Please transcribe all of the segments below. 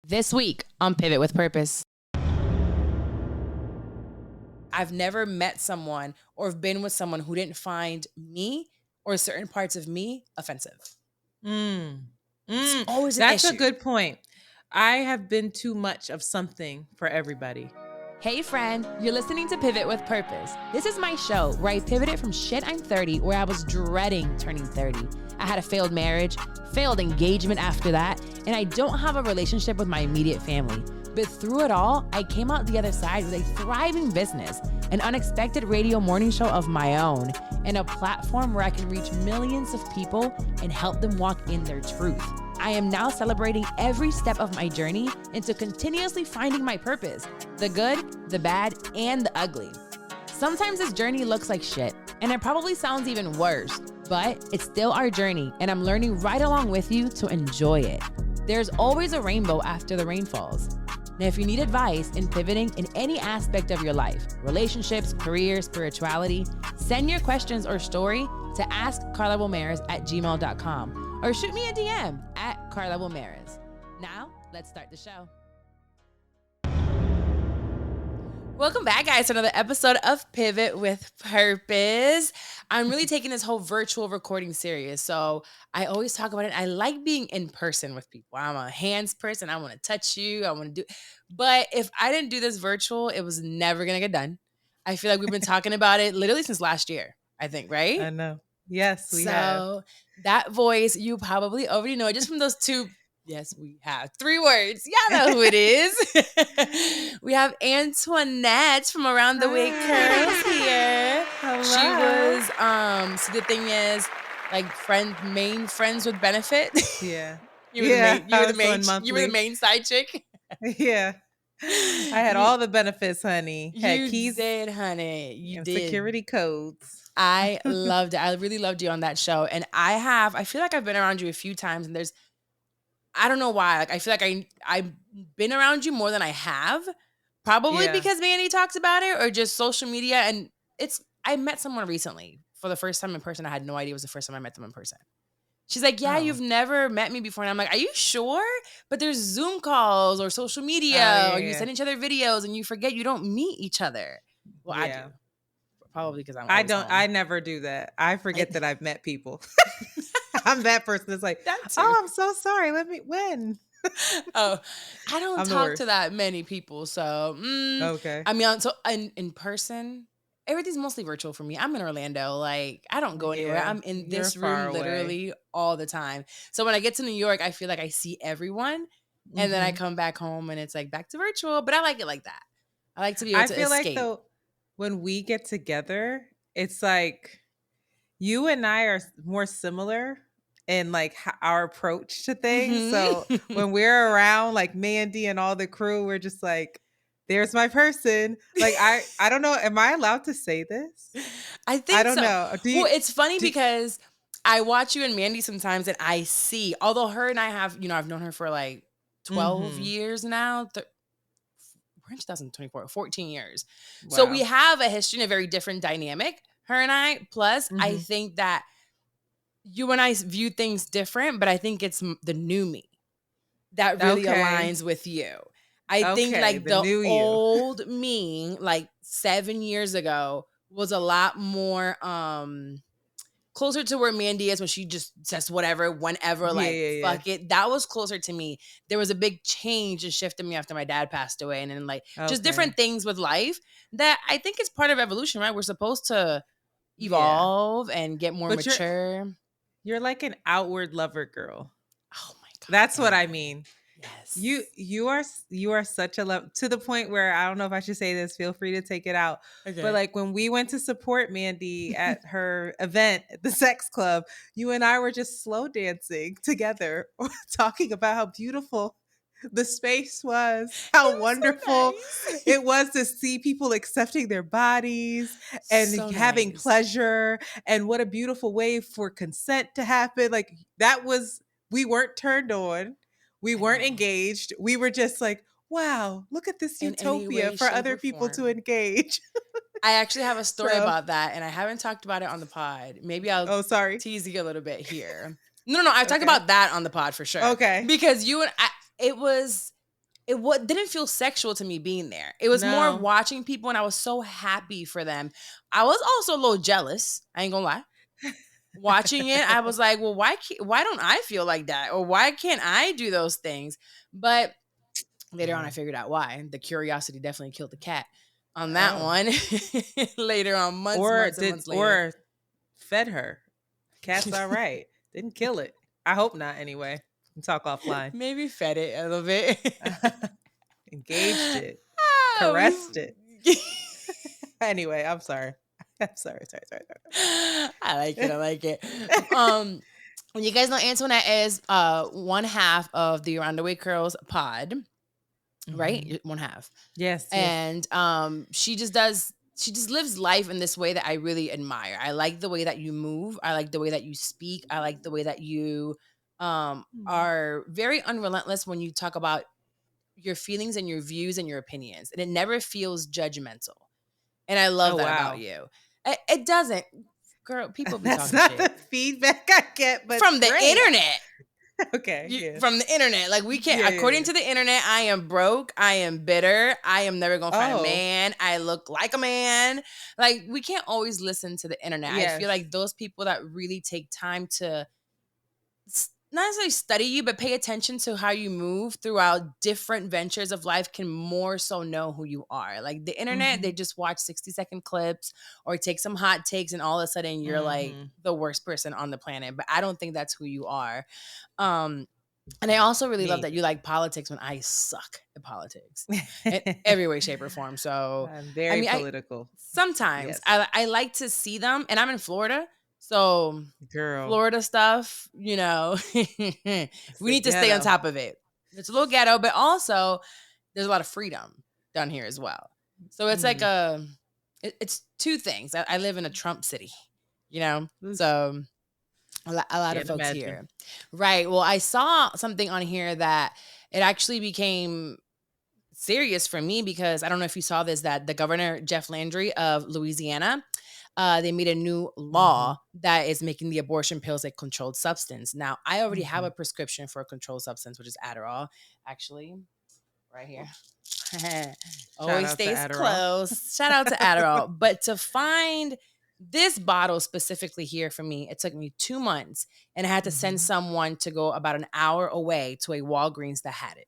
This week on Pivot with Purpose. I've never met someone or been with someone who didn't find me or certain parts of me offensive. It's always an That's issue. a good point. I have been too much of something for everybody. Hey friend, you're listening to Pivot with Purpose. This is my show where I pivoted from shit I'm 30, where I was dreading turning 30. I had a failed marriage, failed engagement after that, and I don't have a relationship with my immediate family. But through it all, I came out the other side with a thriving business, an unexpected radio morning show of my own, and a platform where I can reach millions of people and help them walk in their truth. I am now celebrating every step of my journey into continuously finding my purpose, the good, the bad, and the ugly. Sometimes this journey looks like shit, and it probably sounds even worse, but it's still our journey, and I'm learning right along with you to enjoy it. There's always a rainbow after the rain falls. Now, if you need advice in pivoting in any aspect of your life, relationships, career, spirituality, send your questions or story to askcarlawilmaris@gmail.com or shoot me a DM at @carlawilmaris. Now, let's start the show. Welcome back, guys, to another episode of Pivot with Purpose. I'm really taking this whole virtual recording serious. So I always talk about it. I like being in person with people. I'm a hands person. I want to touch you. I want to do. But if I didn't do this virtual, it was never going to get done. I feel like we've been talking about it literally since last year, I think, right? I know. Yes, we have. So that voice, you probably already know it just from those two. Yes, we have 3 words. Y'all know who it is. We have Antoinette from Around the Way Curls here. Hello. She was, so the thing is, like, main friends with benefit. Yeah. You were the main side chick. Yeah. I had all the benefits, honey. Had You keys, did, honey. You and did. security codes. I loved it. I really loved you on that show. And I feel like I've been around you a few times, and I don't know why. Like, I feel like I've been around you more than I have. Probably because Mandy talks about it or just social media. And I met someone recently for the first time in person. I had no idea it was the first time I met them in person. She's like, yeah, you've never met me before. And I'm like, are you sure? But there's Zoom calls or social media or you send each other videos and you forget you don't meet each other. Well, I do. Probably because I don't. I never do that. I forget that I've met people. I'm that person that's like, oh, I'm so sorry. When? Oh, I don't talk to that many people. So, okay. I mean, so in person, everything's mostly virtual for me. I'm in Orlando. Like, I don't go anywhere. I'm in this room literally all the time. So when I get to New York, I feel like I see everyone. And then I come back home and it's like back to virtual. But I like it like that. I like to be able to escape. Like, though, when we get together, it's like you and I are more similar in like our approach to things. So when we're around like Mandy and all the crew, we're just like, there's my person. Like, I don't know. Am I allowed to say this? I think I don't know. Well, it's funny because I watch you and Mandy sometimes and I see, although her and I have, I've known her for like 12 years now. We're in 2024, 14 years. Wow. So we have a history and a very different dynamic, her and I. Plus, I think that you and I view things different, but I think it's the new me that really aligns with you. I think like the old me, like 7 years ago, was a lot more closer to where Mandy is when she just says whatever, whenever, fuck it. That was closer to me. There was a big change and shift in me after my dad passed away. And then just different things with life that I think is part of evolution, right? We're supposed to evolve and get more mature. You're like an outward lover girl. Oh my God. That's what I mean. Yes. You are such a love, to the point where I don't know if I should say this. Feel free to take it out. Okay. But like when we went to support Mandy at her event at the sex club, you and I were just slow dancing together, talking about how beautiful the space was, how wonderful it was to see people accepting their bodies and having pleasure, and what a beautiful way for consent to happen. Like we weren't turned on. We weren't engaged. We were just like, wow, look at this utopia for other people to engage. I actually have a story about that, and I haven't talked about it on the pod. Maybe I'll tease you a little bit here. No, I've talked Okay. about that on the pod for sure. Okay. Because you and I, it didn't feel sexual to me being there. It was more No. watching people, and I was so happy for them. I was also a little jealous. I ain't gonna lie. Watching it, I was like, well, why don't I feel like that? Or why can't I do those things? But later on, I figured out why. The curiosity definitely killed the cat on that one. Later on, months and months later. Or fed her. Cat's all right. Didn't kill it. I hope not, anyway. We can talk offline. Maybe fed it a little bit. Engaged it. Caressed it. Anyway, I'm sorry. Sorry. I like it. You guys know Antoinette is one half of the Around the Way Curls pod, right? One half. Yes. And she just lives life in this way that I really admire. I like the way that you move. I like the way that you speak. I like the way that you are very unrelentless when you talk about your feelings and your views and your opinions. And it never feels judgmental. And I love that about you. It doesn't. Girl, people be That's talking not shit. the feedback I get, but from the internet. Okay. From the internet. Like, we can't, according to the internet, I am broke. I am bitter. I am never going to find a man. I look like a man. Like, we can't always listen to the internet. I feel like those people that really take time to not necessarily study you, but pay attention to how you move throughout different ventures of life can more so know who you are. Like the internet, they just watch 60-second clips or take some hot takes, and all of a sudden you're like the worst person on the planet. But I don't think that's who you are. And I also really love that you like politics when I suck at politics in every way, shape, or form. So I'm very political. Sometimes I like to see them, and I'm in Florida. So Florida stuff, you know, we need to stay on top of it. It's a little ghetto, but also there's a lot of freedom down here as well. So it's like it's two things. I live in a Trump city, you know, so a lot of folks here. Right. Well, I saw something on here that it actually became serious for me, because I don't know if you saw this, that the governor, Jeff Landry of Louisiana, they made a new law that is making the abortion pills a controlled substance. Now, I already have a prescription for a controlled substance, which is Adderall, actually, right here. Always stays close. Shout out to Adderall. But to find this bottle specifically here for me, it took me 2 months, and I had to send someone to go about an hour away to a Walgreens that had it.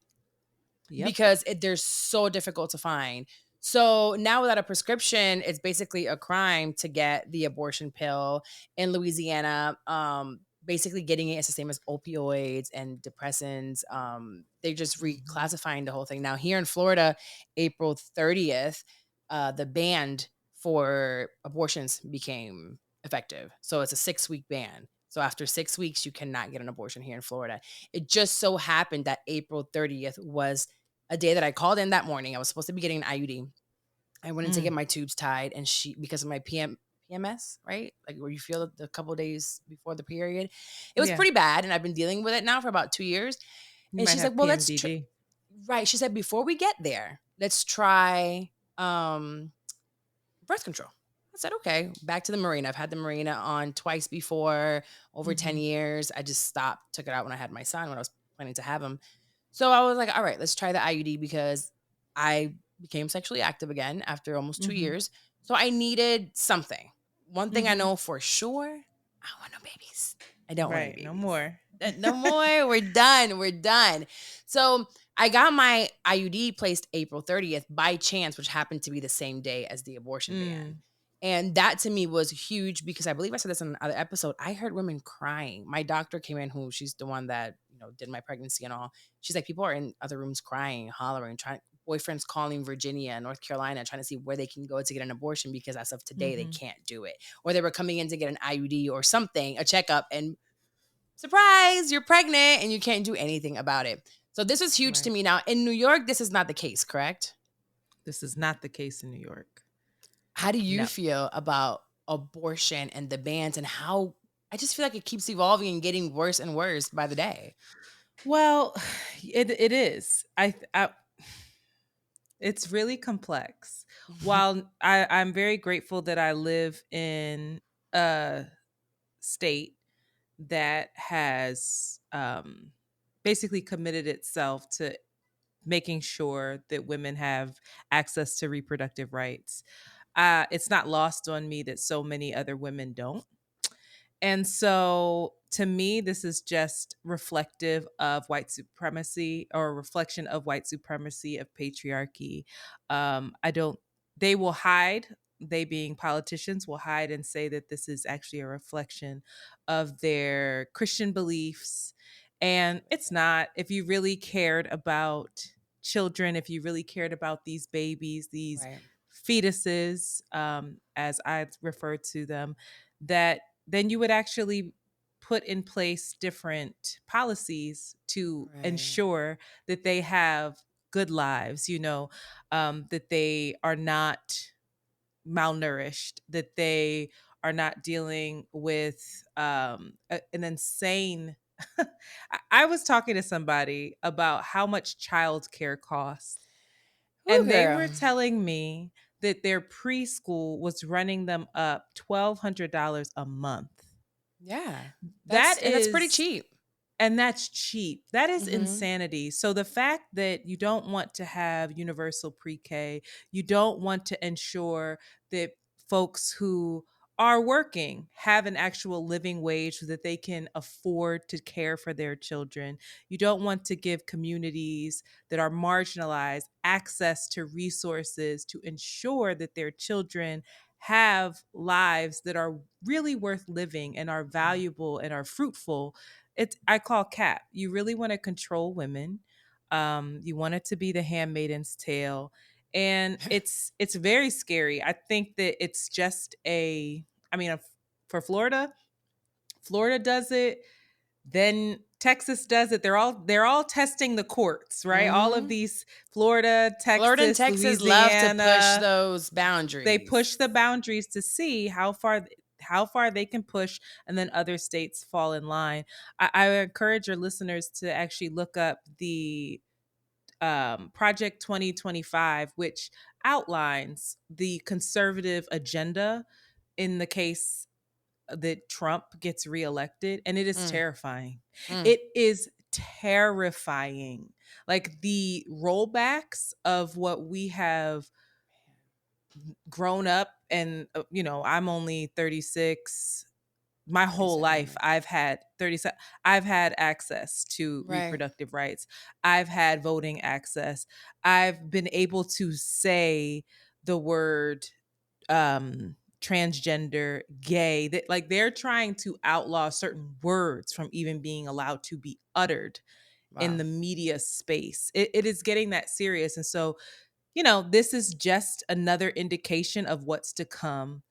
Because they're so difficult to find. So now without a prescription, it's basically a crime to get the abortion pill in Louisiana. Basically getting it is the same as opioids and depressants. They're just reclassifying the whole thing. Now here in Florida, April 30th, the ban for abortions became effective. So it's a 6-week ban. So after 6 weeks, you cannot get an abortion here in Florida. It just so happened that April 30th was a day that I called in that morning. I was supposed to be getting an IUD. I went in to get my tubes tied, and because of my PMS, right? Like where you feel it the couple days before the period. It was pretty bad, and I've been dealing with it now for about 2 years. And she's like, well, let's try. Right. She said, before we get there, let's try birth control. I said, okay, back to the Marina. I've had the Marina on twice before, over 10 years. I just stopped, took it out when I had my son, when I was planning to have him. So I was like, all right, let's try the IUD, because I became sexually active again after almost 2 years. So I needed something. One thing I know for sure, I want no babies. I don't want babies. No more. No more. We're done. So I got my IUD placed April 30th by chance, which happened to be the same day as the abortion ban. And that to me was huge, because I believe I said this in another episode. I heard women crying. My doctor came in, who she's the one that, you know, did my pregnancy and all. She's like, people are in other rooms crying, hollering, boyfriends calling Virginia and North Carolina, trying to see where they can go to get an abortion, because as of today, they can't do it. Or they were coming in to get an IUD or something, a checkup, and surprise, you're pregnant and you can't do anything about it. So this is huge to me. Now, in New York, this is not the case, correct? This is not the case in New York. How do you feel about abortion and the bans, and how I just feel like it keeps evolving and getting worse and worse by the day? Well, it is. It's really complex. While I'm very grateful that I live in a state that has basically committed itself to making sure that women have access to reproductive rights. It's not lost on me that so many other women don't. And so to me, this is just reflective of white supremacy, or a reflection of white supremacy, of patriarchy. I don't, they will hide, they being politicians will hide and say that this is actually a reflection of their Christian beliefs. And it's not. If you really cared about children, if you really cared about these babies, these Right. fetuses, as I refer to them, that then you would actually put in place different policies to Right. ensure that they have good lives, that they are not malnourished, that they are not dealing with an insane. I was talking to somebody about how much childcare costs, Woo, and they girl. were telling me that their preschool was running them up $1,200 a month. Yeah. That That's pretty is, cheap. and that's cheap. That is Mm-hmm. insanity. So the fact that you don't want to have universal pre-K, you don't want to ensure that folks who are working have an actual living wage so that they can afford to care for their children. You don't want to give communities that are marginalized access to resources to ensure that their children have lives that are really worth living and are valuable and are fruitful. I call cap. You really want to control women. You want it to be the handmaiden's tale. And it's very scary. I think that it's just for Florida does it, then Texas does it. They're all testing the courts, right? All of Mm-hmm. these, Florida, Florida and Texas, Texas love to push Louisiana, those they boundaries. push the boundaries to see how far they can push, and then other states fall in line. I encourage your listeners to actually look up the Project 2025, which outlines the conservative agenda in the case that Trump gets reelected, and it is Mm, terrifying. mm. It is terrifying. Like the rollbacks of what we have grown up, and I'm only 36. My whole 37 life minutes. I've had 37, I've had access to Right. reproductive rights. I've had voting access. I've been able to say the word transgender, gay, that like they're trying to outlaw certain words from even being allowed to be uttered in Wow. the media space. It is getting that serious. And so this is just another indication of what's to come.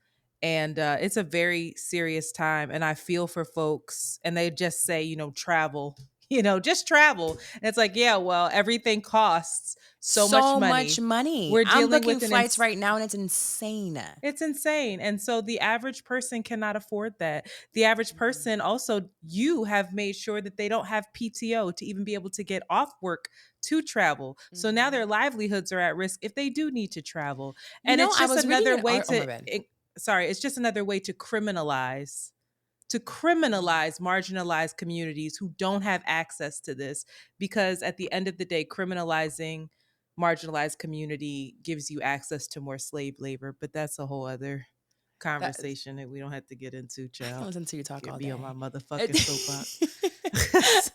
And it's a very serious time. And I feel for folks, and they just say, travel, just travel. And it's like, yeah, well, everything costs so much So much money. money. We're I'm dealing booking with flights right now and it's insane. it's insane. And so the average person cannot afford that. The average Mm-mm. person also, you have made sure that they don't have PTO to even be able to get off work to travel. So now their Mhm. livelihoods are at risk if they do need to travel. You And know, it's I just was reading another an way art. Oh, my to, bad. sorry, it's just another way to criminalize. To Mm. criminalize marginalized communities who don't have access to this, because at the end of the day, criminalizing marginalized community gives you access to more slave labor. But that's a whole other That is, conversation that we don't have to get into, I can child. listen to you talk Get all me on my day. motherfucking soapbox.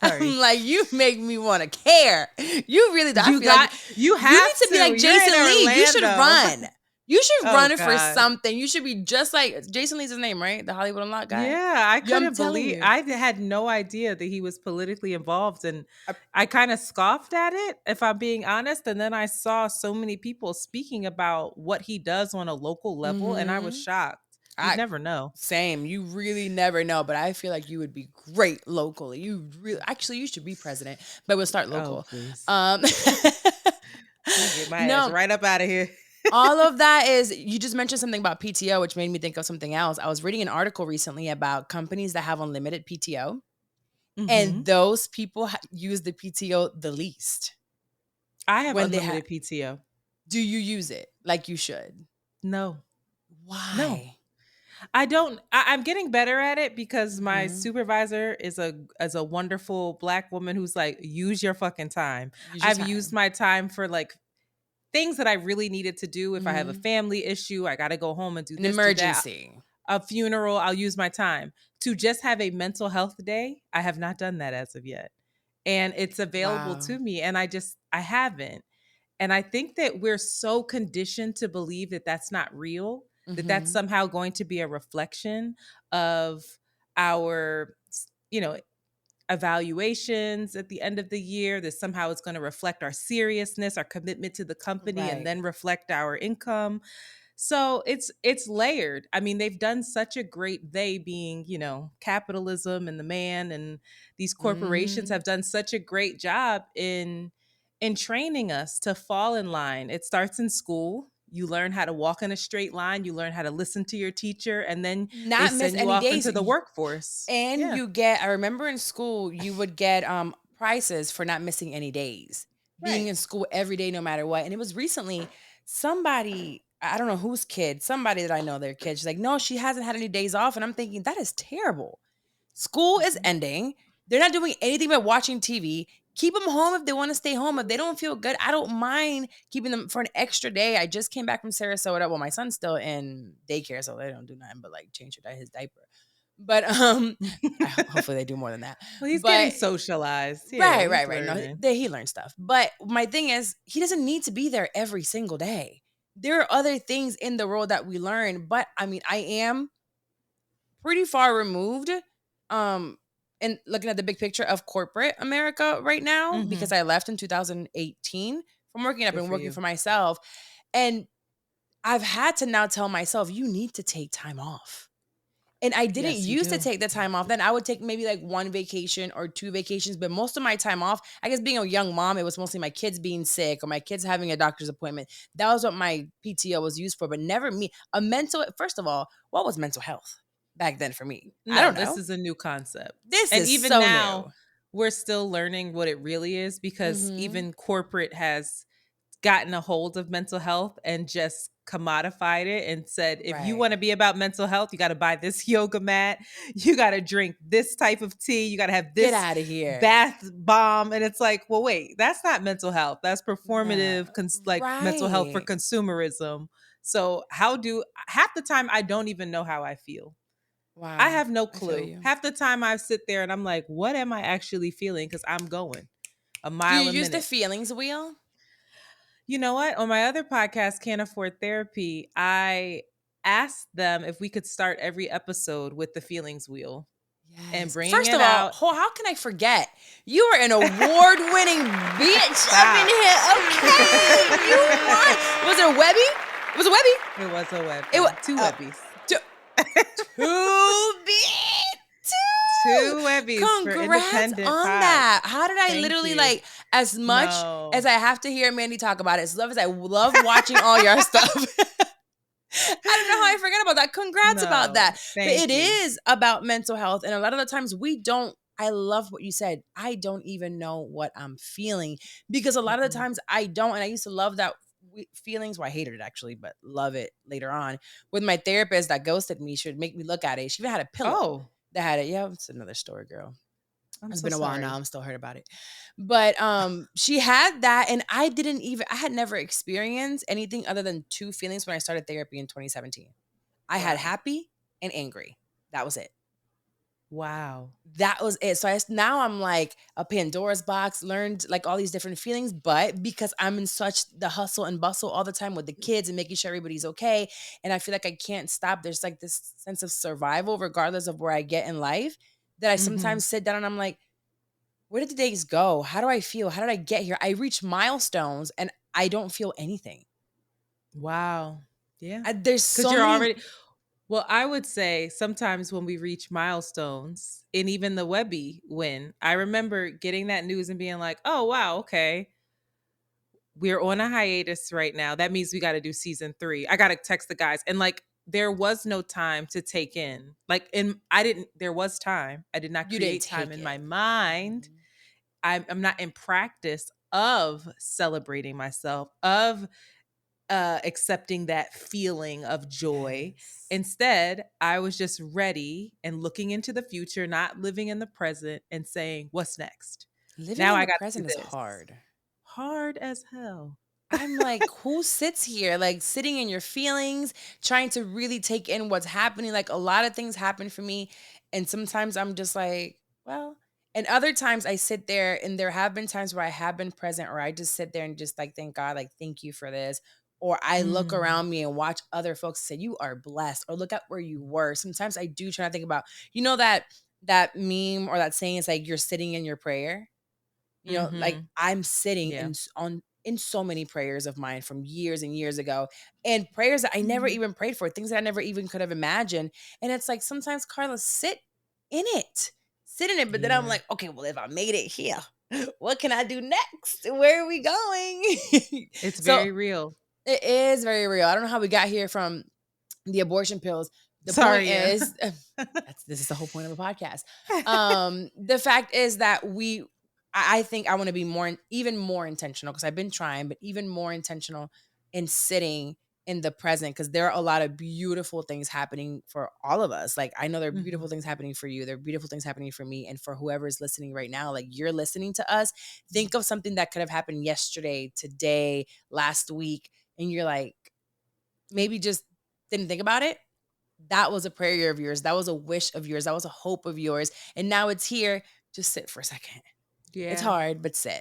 I'm Sorry. like, you make me want to care. You really do. I feel like You you need have to be to. like You're in Jason Lee. You should Orlando. run. You should Oh run for God. something. You should be just like Jason Lee's his name, right? The Hollywood Unlocked guy. Yeah, I Yeah, I'm couldn't telling believe, you. I had no idea that he was politically involved, and I- I kind of scoffed at it, if I'm being honest. And then I saw so many people speaking about what he does on a local level, and I was Mhm. shocked. You'd I never know. Same. You really never know, but I feel like you would be great locally. You really, actually, you should be president, but we'll start Oh, local. please. Um, Let me get my ass no, right up out of here. all of that is, you just mentioned something about PTO, which made me think of something else. I was reading an article recently about companies that have unlimited PTO, and Hmm. those people use the PTO the least I have when they have. unlimited PTO. Do you use it like you should? No, no. Why? I'm getting better at it because my Mm-hmm. supervisor is a wonderful Black woman who's like, use your fucking time. Use your I've used time. my time for like things that I really needed to do. If I have a Mm-hmm. family issue, I got to go home and do An this, do that. emergency. A funeral, I'll use my time. To just have a mental health day, I have not done that as of yet. And it's available Wow. to me, and I haven't. And I think that we're so conditioned to believe that that's not real, that that's Mm-hmm. somehow going to be a reflection of our, you know, evaluations at the end of the year, that somehow it's going to reflect our seriousness, our commitment to the company, and Right. then reflect our income. So it's layered. I mean, they've done such a great, they being, capitalism and the man and these corporations Mm-hmm. have done such a great job in training us to fall in line. It starts in school. You learn how to walk in a straight line, you learn how to listen to your teacher, and then they Not miss send you any off days. into the workforce. And Yeah. you get, I remember in school, you would get prizes for not missing any days, being Right. in school every day, no matter what. And it was recently somebody, I don't know whose kid, somebody that I know their kid. She's like, no, she hasn't had any days off. And I'm thinking, that is terrible. School is Mhm. ending. They're not doing anything but watching TV. Keep them home if they want to stay home. If they don't feel good, I don't mind keeping them for an extra day. I just came back from Sarasota. Well, my son's still in daycare, so they don't do nothing but like change his diaper. But hopefully they do more than that. Well, he's getting But socialized. Yeah, he's right. No, learning. he learned stuff. But my thing is, he doesn't need to be there every single day. There are other things in the world that we learn. But I mean, I am pretty far removed, um, and looking at the big picture of corporate America right now, because Mhm. I left in 2018 from working. I've Good been for working you. for myself, and I've had to now tell myself, you need to take time off. And I didn't Yes, you used to do. take the time off. Then I would take maybe like one vacation or two vacations, but most of my time off, I guess being a young mom, it was mostly my kids being sick or my kids having a doctor's appointment. That was what my PTO was used for, but never me. First of all, what was mental health back then for me? I No, don't this know. is a new concept. This And is even so now, new. we're still learning what it really is because Mm-hmm. even corporate has gotten a hold of mental health and just commodified it and said, if you Right. want to be about mental health, you got to buy this yoga mat, you got to drink this type of tea, you got to have Get this out of here. bath bomb. And it's like, well, wait, that's not mental health. That's No. performative, like mental health for Right. consumerism. So, half the time, I don't even know how I feel. I Wow. have no I feel clue. you. Half the time I sit there and I'm like, what am I actually feeling? Because I'm going a Do you mile a use the minute. feelings wheel? You know what? On my other podcast, Can't Afford Therapy, I asked them if we could start every episode with the feelings wheel and Yes. bringing First it of all, out. how can I forget? You are an award-winning bitch up in Stop. here. Okay, you won. Was it a Webby? It was a Webby. It was a It was Webby. Two Webbies. two, two bit two. Two Webbies for Congrats independent on pods. that. How did I Thank literally you. like as much as No. I have to hear Mandy talk about it? As love as I love watching all your stuff. I don't know how I forgot about that. Congrats about No. that. But Thank it you. is about mental health. And a lot of the times we don't, I love what you said. I don't even know what I'm feeling because a lot of the Mm-mm. times I don't. And I used to love that feelings. Well, I hated it actually, but love it later on. With my therapist that ghosted me, she would make me look at it. She even had a pillow Oh, that had it. Yeah, it's another story, girl. I'm It's so been a while now. sorry. I'm still hurt about it. But she had that and I had never experienced anything other than two feelings when I started therapy in 2017. I had Wow. happy and angry. That was it. Wow. That was it. So now I'm like a Pandora's box, learned like all these different feelings, but because I'm in such the hustle and bustle all the time with the kids and making sure everybody's okay, and I feel like I can't stop. There's like this sense of survival, regardless of where I get in life, that I Mhm. sometimes sit down and I'm like, where did the days go? How do I feel? How did I get here? I reach milestones and I don't feel anything. Wow. Yeah. There's Because so you're many. already, well, I would say sometimes when we reach milestones and even the Webby win, I remember getting that news and being like, oh, wow, okay. We're on a hiatus right now. That means we got to do season 3. I got to text the guys. And like, there was no time to take in. Like, there was time. I did not You didn't create time take in my it. mind. Mhm. I'm not in practice of celebrating myself, of accepting that feeling of joy. Yes. Instead, I was just ready and looking into the future, not living in the present and saying, what's next? Living Now in I the got to do present is this. hard. Hard as hell. I'm like, who sits here, like sitting in your feelings, trying to really take in what's happening? Like a lot of things happen for me. And sometimes I'm just like, well, and other times I sit there and there have been times where I have been present or I just sit there and just like, thank God, like, thank you for this. Or I look Mm. around me and watch other folks say, you are blessed, or look at where you were. Sometimes I do try to think about, that meme or that saying is like, you're sitting in your prayer. Like Mm-hmm. I'm sitting Yeah. in so many prayers of mine from years and years ago, and prayers that I never even prayed for, things that I never even could have imagined. And it's like sometimes, Carla, sit in it. But then I'm Yeah. like, okay, well, if I made it here, what can I do next? Where are we going? It's So very real. it is very real. I don't know how we got here from the abortion pills. The point Sorry, yeah. is, this is the whole point of a podcast. The fact is that I think I want to be even more intentional, because I've been trying, but even more intentional in sitting in the present, because there are a lot of beautiful things happening for all of us. Like I know there are beautiful things happening for you. There are beautiful things happening for me. And for whoever is listening right now, like you're listening to us, think of something that could have happened yesterday, today, last week. And you're like, maybe just didn't think about it. That was a prayer of yours. That was a wish of yours. That was a hope of yours. And now it's here. Just sit for a second. Yeah. It's hard, but sit.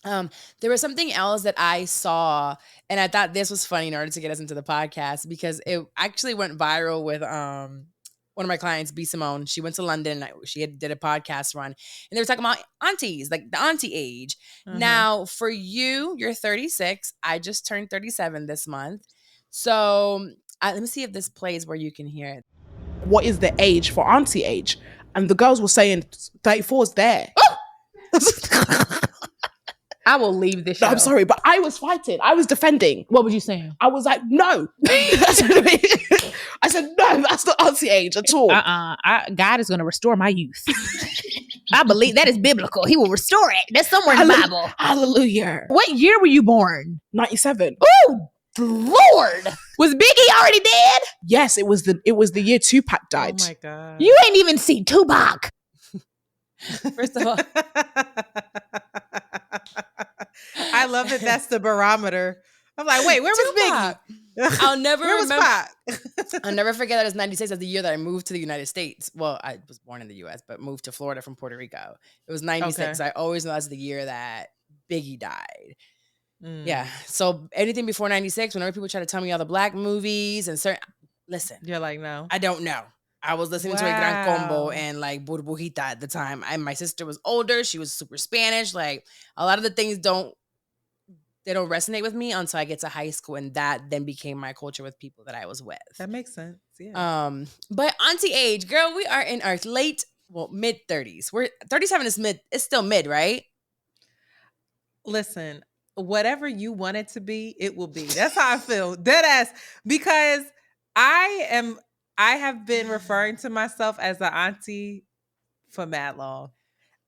There was something else that I saw, and I thought this was funny in order to get us into the podcast, because it actually went viral with one of my clients, B. Simone. She went to London. She did a podcast run, and they were talking about aunties, like the auntie age. Now, for you, you're 36. I just turned 37 this month. So let me see if this plays where you can hear it. What is the age for auntie age? And the girls were saying 34 is there. I will leave this show. No, I'm sorry, but I was fighting. I was defending. What was you saying? I was like, no. I said, no, that's not auntie age at all. God is going to restore my youth. I believe that is biblical. He will restore it. That's somewhere in the Bible. Hallelujah. What year were you born? 97. Oh, Lord. Was Biggie already dead? Yes, it was the year Tupac died. Oh my God. You ain't even see Tupac. First of all, I love that that's the barometer. I'm like, wait, where was Biggie? I'll never Where was remember. Pac? I'll never forget that it's 96 as the year that I moved to the United States. Well, I was born in the US, but moved to Florida from Puerto Rico. It was 96. Okay. I always know that's the year that Biggie died. Mm. Yeah. So anything before 96, whenever people try to tell me all the black movies and certain, listen, You're like, no. I don't know. I was listening to a Gran Combo and like Burbujita at the time. My sister was older. She was super Spanish. Like a lot of the things don't resonate with me until I get to high school, and that then became my culture with people that I was with. That makes sense. Yeah. But auntie age, girl, we are in our mid 30s. We're 37 is mid. It's still mid, right? Listen, whatever you want it to be, it will be. That's how I feel. Dead ass. Because I have been referring to myself as an auntie for mad long.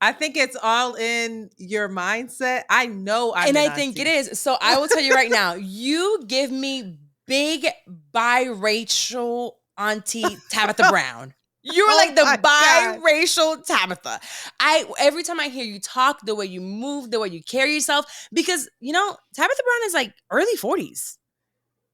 I think it's all in your mindset. I know I think it is. So I will tell you right now, you give me big biracial auntie Tabitha Brown. You're like the biracial Tabitha. Every time I hear you talk, the way you move, the way you carry yourself, because Tabitha Brown is like early 40s.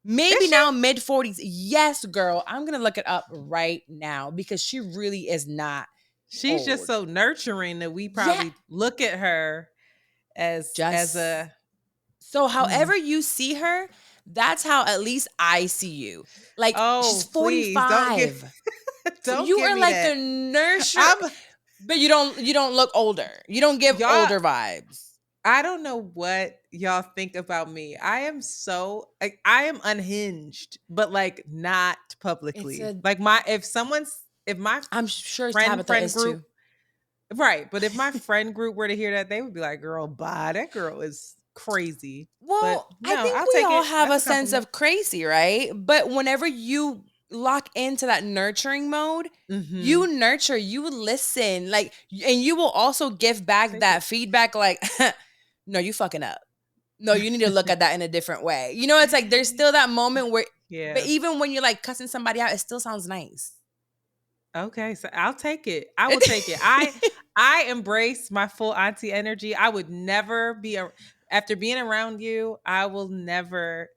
Maybe now mid 40s. Yes, girl. I'm going to look it up right now because she really is not. She's old. Just so nurturing that we probably look at her as a. So however you see her, that's how at least I see you. Like she's 45. Don't you give are me like that. the nurture, but you don't look older. You don't give older vibes. I don't know what y'all think about me. I am unhinged, but like not publicly. I'm sure friend is group, too. Right? But if my friend group were to hear that, they would be like, "Girl, bye. That girl is crazy." Well, I think we all have a sense of crazy, right? But whenever you lock into that nurturing mode, you nurture, you listen, like, and you will also give back that feedback, like, no, you fucking up. no, you need to look at that in a different way. You know, it's like there's still that moment where, Yeah. but even when you're like cussing somebody out, it still sounds nice. Okay, so I'll take it. I will take it. I embrace my full auntie energy. I would never be after being around you. I will never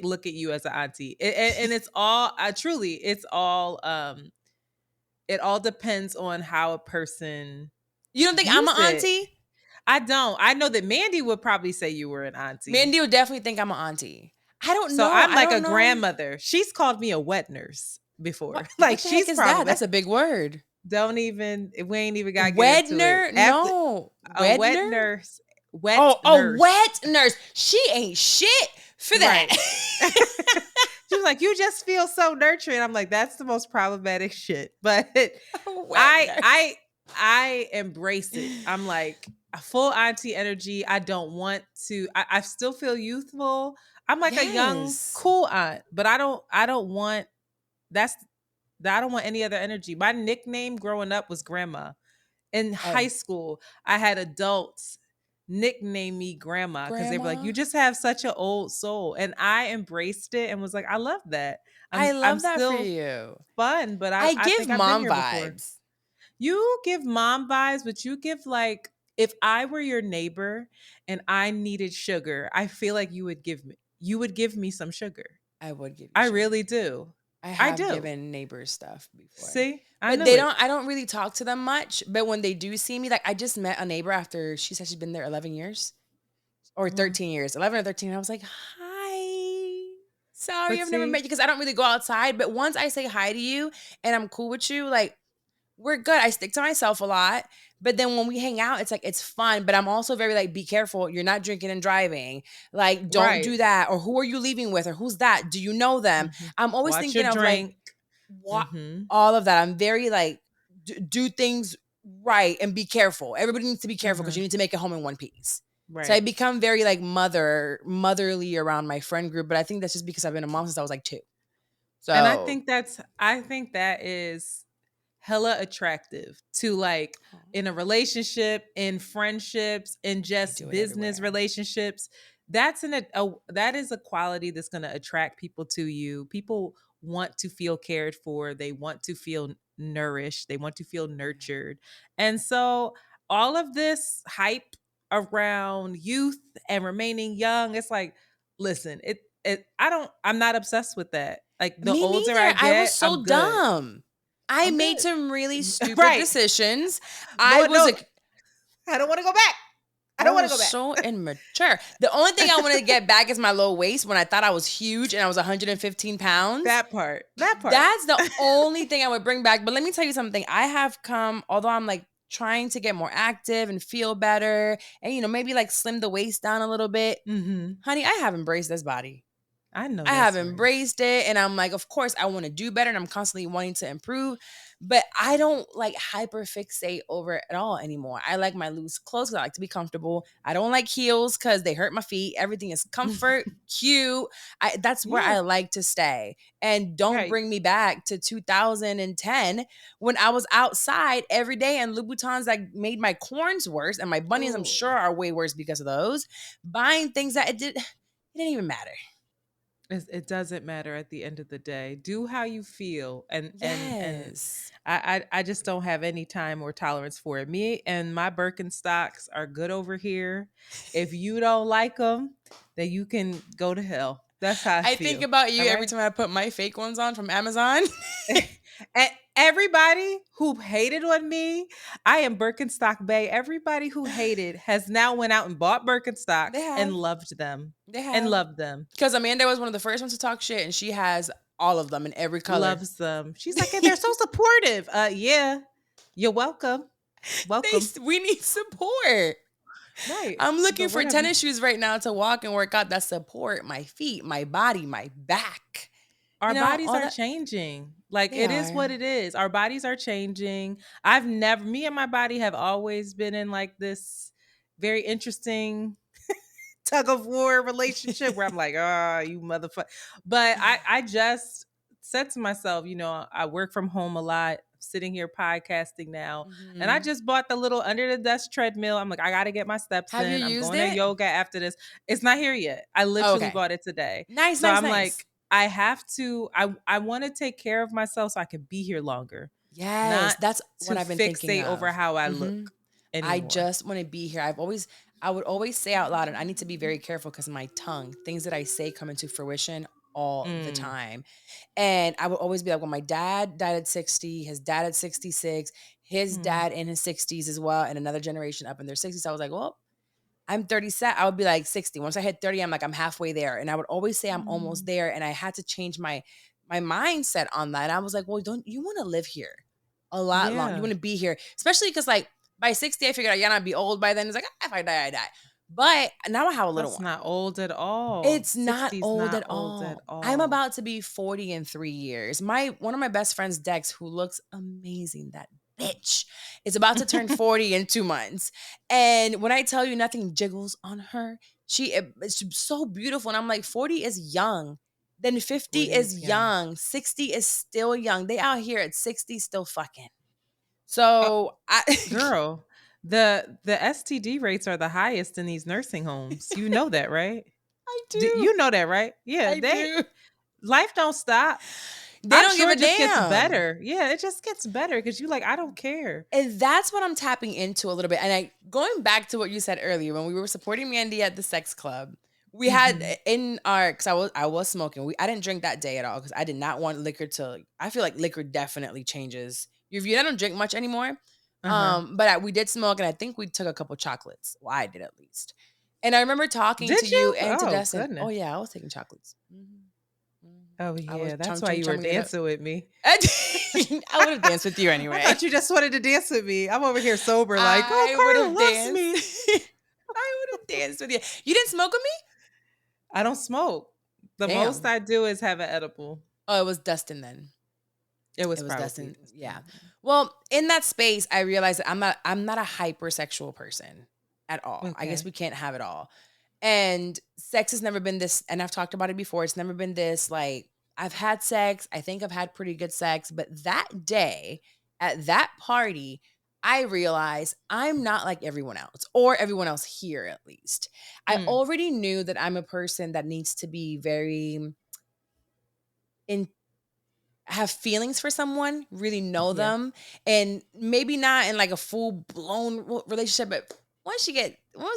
look at you as an auntie. And it's all truly. It's all. It all depends on how a person. You don't think views I'm an it. auntie? I don't. I know that Mandy would probably say you were an auntie. Mandy would definitely think I'm an auntie. I don't know. So I'm like I a don't know. grandmother. She's called me a wet nurse before. What, Like what the she's heck is probably that? That's a big word. don't even. We ain't even got to get into Wedner? it. After, No. a wet Wedner? nurse. Wet Oh, nurse. a wet nurse. She ain't shit for that. Right. She was like, you just feel so nurturing. I'm like, that's the most problematic shit. But I embrace it. I'm like a full auntie energy. I don't want to. I still feel youthful. I'm like a young, Yes. cool aunt, but I don't want. I don't want any other energy. My nickname growing up was Grandma. In high school, I had adults nickname me Grandma because they were like, Grandma? you just have such an old soul. And I embraced it and was like, I love that. I love that for still you. fun, but I give think I've mom been here before. vibes. You give mom vibes, but you give like, if I were your neighbor and I needed sugar, I feel like you would give me some sugar. I would give you I sugar. really do. I have do. given neighbors stuff before. See? But I don't really talk to them much. But when they do see me, like I just met a neighbor after she said she's been there 11 years or 13 years, 11 or 13. I was like, hi. Sorry, I've never met you because I don't really go outside. But once I say hi to you and I'm cool with you, like we're good. I stick to myself a lot. But then when we hang out, it's like, it's fun. But I'm also very like, be careful. You're not drinking and driving. Like, don't do that. Or who are you leaving with? Or who's that? Do you know them? Mm-hmm. I'm always Watch thinking your of drink. like, all of that. I'm very like, do things right and be careful. Everybody needs to be careful because you need to make it home in one piece. Right. So I become very like motherly around my friend group. But I think that's just because I've been a mom since I was like 2. So, and I think that is hella attractive to like in a relationship, in friendships, in just business relationships. That is a quality that's going to attract people to you. People want to feel cared for. They want to feel nourished. They want to feel nurtured. And so all of this hype around youth and remaining young, it's like, listen, I'm not obsessed with that. Like the older I get, I was so I'm dumb. I made some really stupid decisions. I don't want to go back. I don't want to go back. So immature. The only thing I wanted to get back is my low waist when I thought I was huge and I was 115 pounds. That part. That's the only thing I would bring back. But let me tell you something. I have come, although I'm like trying to get more active and feel better and, you know, maybe like slim the waist down a little bit. Mm-hmm. Honey, I have embraced this body. I know. I have embraced it. And I'm like, of course, I want to do better. And I'm constantly wanting to improve. But I don't like hyper fixate over it at all anymore. I like my loose clothes because I like to be comfortable. I don't like heels because they hurt my feet. Everything is comfort, cute. That's where I like to stay. And don't bring me back to 2010 when I was outside every day and Louboutins like made my corns worse. And my bunions, I'm sure, are way worse because of those. Buying things that it didn't even matter. It doesn't matter at the end of the day. Do how you feel. And I just don't have any time or tolerance for it. Me and my Birkenstocks are good over here. If you don't like them, then you can go to hell. That's how I feel. Think about you every time I put my fake ones on from Amazon. And everybody who hated on me, I am Birkenstock Bay. Everybody who hated has now went out and bought Birkenstocks and loved them. They have. And loved them. Because Amanda was one of the first ones to talk shit, and she has all of them in every color. Loves them. She's like, they're so supportive. Yeah, you're welcome. Welcome. We need support. Right. I'm looking for tennis shoes right now to walk and work out that support my feet, my body, my back. Our bodies are changing. Like it is what it is. Our bodies are changing. Me and my body have always been in like this very interesting tug of war relationship where I'm like, you motherfucker. But I just said to myself, you know, I work from home a lot. sitting here podcasting now. And I Mhm. just bought the little under the desk treadmill. I'm like, I got to get my steps Have you in. I'm used going to it? yoga after this. It's not here yet. I Oh, literally okay. bought it today. Nice, So nice, I'm nice. like, I have to, I want to take care of myself so I can be here longer. Yes, Not that's what to I've been thinking fixate over of. how I Mhm. look I anymore. just want to be here. I would always say out loud, and I need to be very careful because my tongue, things that I say come into fruition all the time. And I would always be like, well, my dad died at 60, his dad at 66, his dad in his 60s as well, and another generation up in their 60s. So I was like, well, I'm 37. I would be like 60. Once I hit 30, I'm like, I'm halfway there. And I would always say I'm almost there. And I had to change my mindset on that. And I was like, well, don't you want to live here a lot longer? You want to be here, especially because like by 60, I figured out, yeah, I'd be old by then. It's like, if I die, I die. But now I have a little That's one. not old at all. It's not 60's old not at old all. at all. I'm about to be 40 in 3 years. One of my best friends, Dex, who looks amazing, that bitch, is about to turn 40 in 2 months. And when I tell you nothing jiggles on her, it's so beautiful. And I'm like, 40 is young. Then 50 is young. 60 is still young. They out here at 60 still fucking. So girl, the STD rates are the highest in these nursing homes. You know that, right? I do. You know that, right? Yeah, I do. Life don't stop. They don't give a it just gets damn. better. Yeah, it just gets better because you like, I don't care. And that's what I'm tapping into a little bit. And going back to what you said earlier, when we were supporting Mandy at the sex club, we had in our, because I was smoking. I didn't drink that day at all because I did not want liquor to. I feel like liquor definitely changes your view. I don't drink much anymore. But we did smoke, and I think we took a couple chocolates. Well, I did at least. And I remember talking to you and to Dustin. Goodness. Oh yeah, I was taking chocolates. Oh yeah, that's why you were dancing with me. I would have danced with you anyway. I thought you just wanted to dance with me. I'm over here sober, like, oh, Carter loves me. I would have danced with you. You didn't smoke with me? I don't smoke. The most I do is have an edible. Oh, it was Dustin then. It was Dustin. Yeah. Well, in that space, I realized that I'm not a hypersexual person at all. Okay. I guess we can't have it all. And sex has never been this, and I've talked about it before. It's never been this, like, I've had sex. I think I've had pretty good sex. But that day at that party, I realized I'm not like everyone else, or everyone else here at least. I already knew that I'm a person that needs to be very have feelings for someone, really know them, and maybe not in like a full blown relationship, but once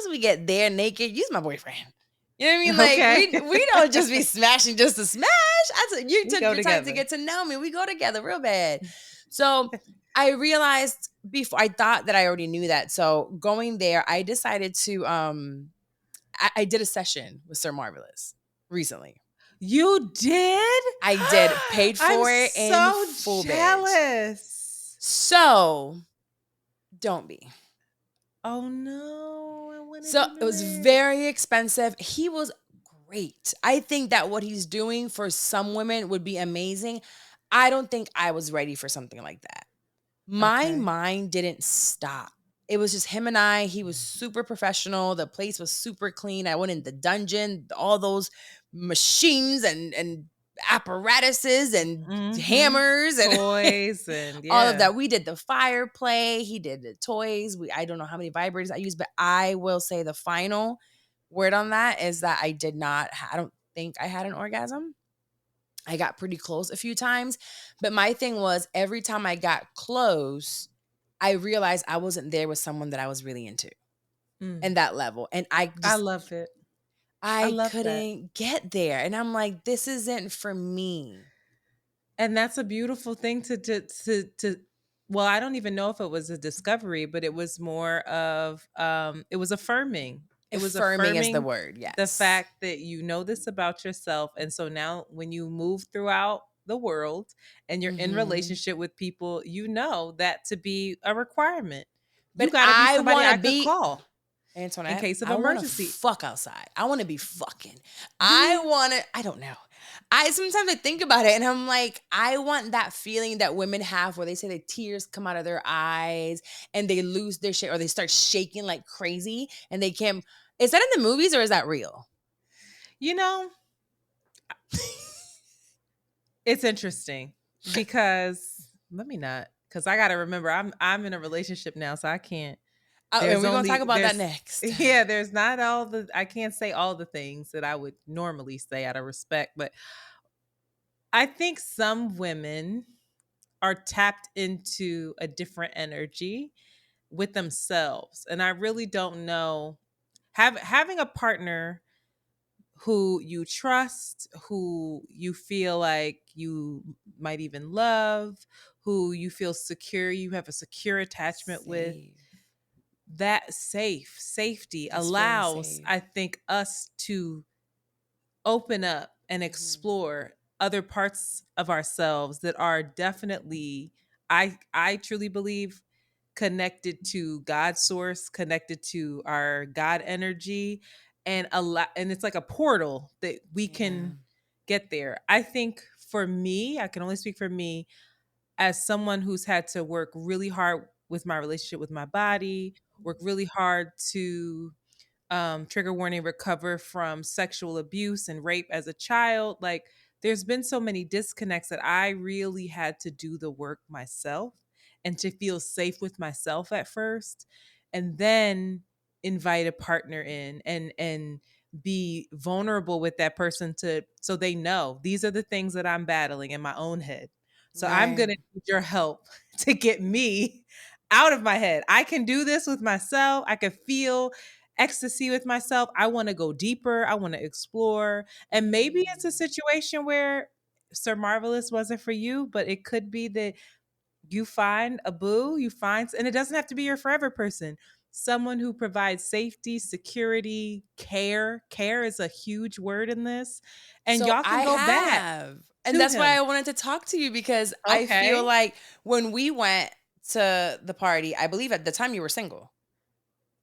we get there naked, use my boyfriend. You know what I mean? Like we don't just be smashing just to smash. You took your time to get to know me. We go together real bad. So I realized before, I thought that I already knew that. So going there, I decided to I did a session with Sir Marvelous recently. You did? I did. Paid for it in full jealous. So don't be. Oh no. So it was very expensive. He was great. I think that what he's doing for some women would be amazing. I don't think I was ready for something like that. My mind didn't stop. It was just him and I. He was super professional. The place was super clean. I went in the dungeon, all those machines and apparatuses and hammers and toys and all of that. We did the fire play. He did the toys. I don't know how many vibrators I used, but I will say the final word on that is that I don't think I had an orgasm. I got pretty close a few times, but my thing was every time I got close, I realized I wasn't there with someone that I was really into and that level. And I love it. I couldn't get there. And I'm like, this isn't for me. And that's a beautiful thing to well, I don't even know if it was a discovery, but it was more of it was affirming. It was affirming is the word, yes. The fact that you know this about yourself. And so now when you move throughout the world and you're in relationship with people, you know that to be a requirement. But you gotta be somebody I could call. Antoinette, in case of emergency. Fuck outside. I want to be fucking. I don't know. Sometimes I think about it and I'm like, I want that feeling that women have where they say the tears come out of their eyes and they lose their shit or they start shaking like crazy and they can't. Is that in the movies or is that real? You know, it's interesting because because I got to remember I'm in a relationship now, so I can't. And we're gonna talk about that next. Yeah, there's not I can't say all the things that I would normally say out of respect, but I think some women are tapped into a different energy with themselves, and I really don't know. Having a partner who you trust, who you feel like you might even love, who you feel secure, you have a secure attachment with, Safe. that safety Just feeling allows, safe. I think, us to open up and Mhm. explore other parts of ourselves that are definitely, I truly believe, connected to God's source, connected to our God energy, and and it's like a portal that we can get there. I think for me, I can only speak for me, as someone who's had to work really hard with my relationship with my body, work really hard to trigger warning, recover from sexual abuse and rape as a child. Like, there's been so many disconnects that I really had to do the work myself and to feel safe with myself at first, and then invite a partner in and be vulnerable with that person, to so they know these are the things that I'm battling in my own head. So I'm going to need your help to get me out of my head. I can do this with myself. I can feel ecstasy with myself. I want to go deeper. I want to explore. And maybe it's a situation where Sir Marvelous wasn't for you, but it could be that you find a boo, and it doesn't have to be your forever person. Someone who provides safety, security, care. Care is a huge word in this. And So y'all can I go back have. And to that's why him. I wanted to talk to you, because I feel Okay. like when we went to the party, I believe at the time you were single.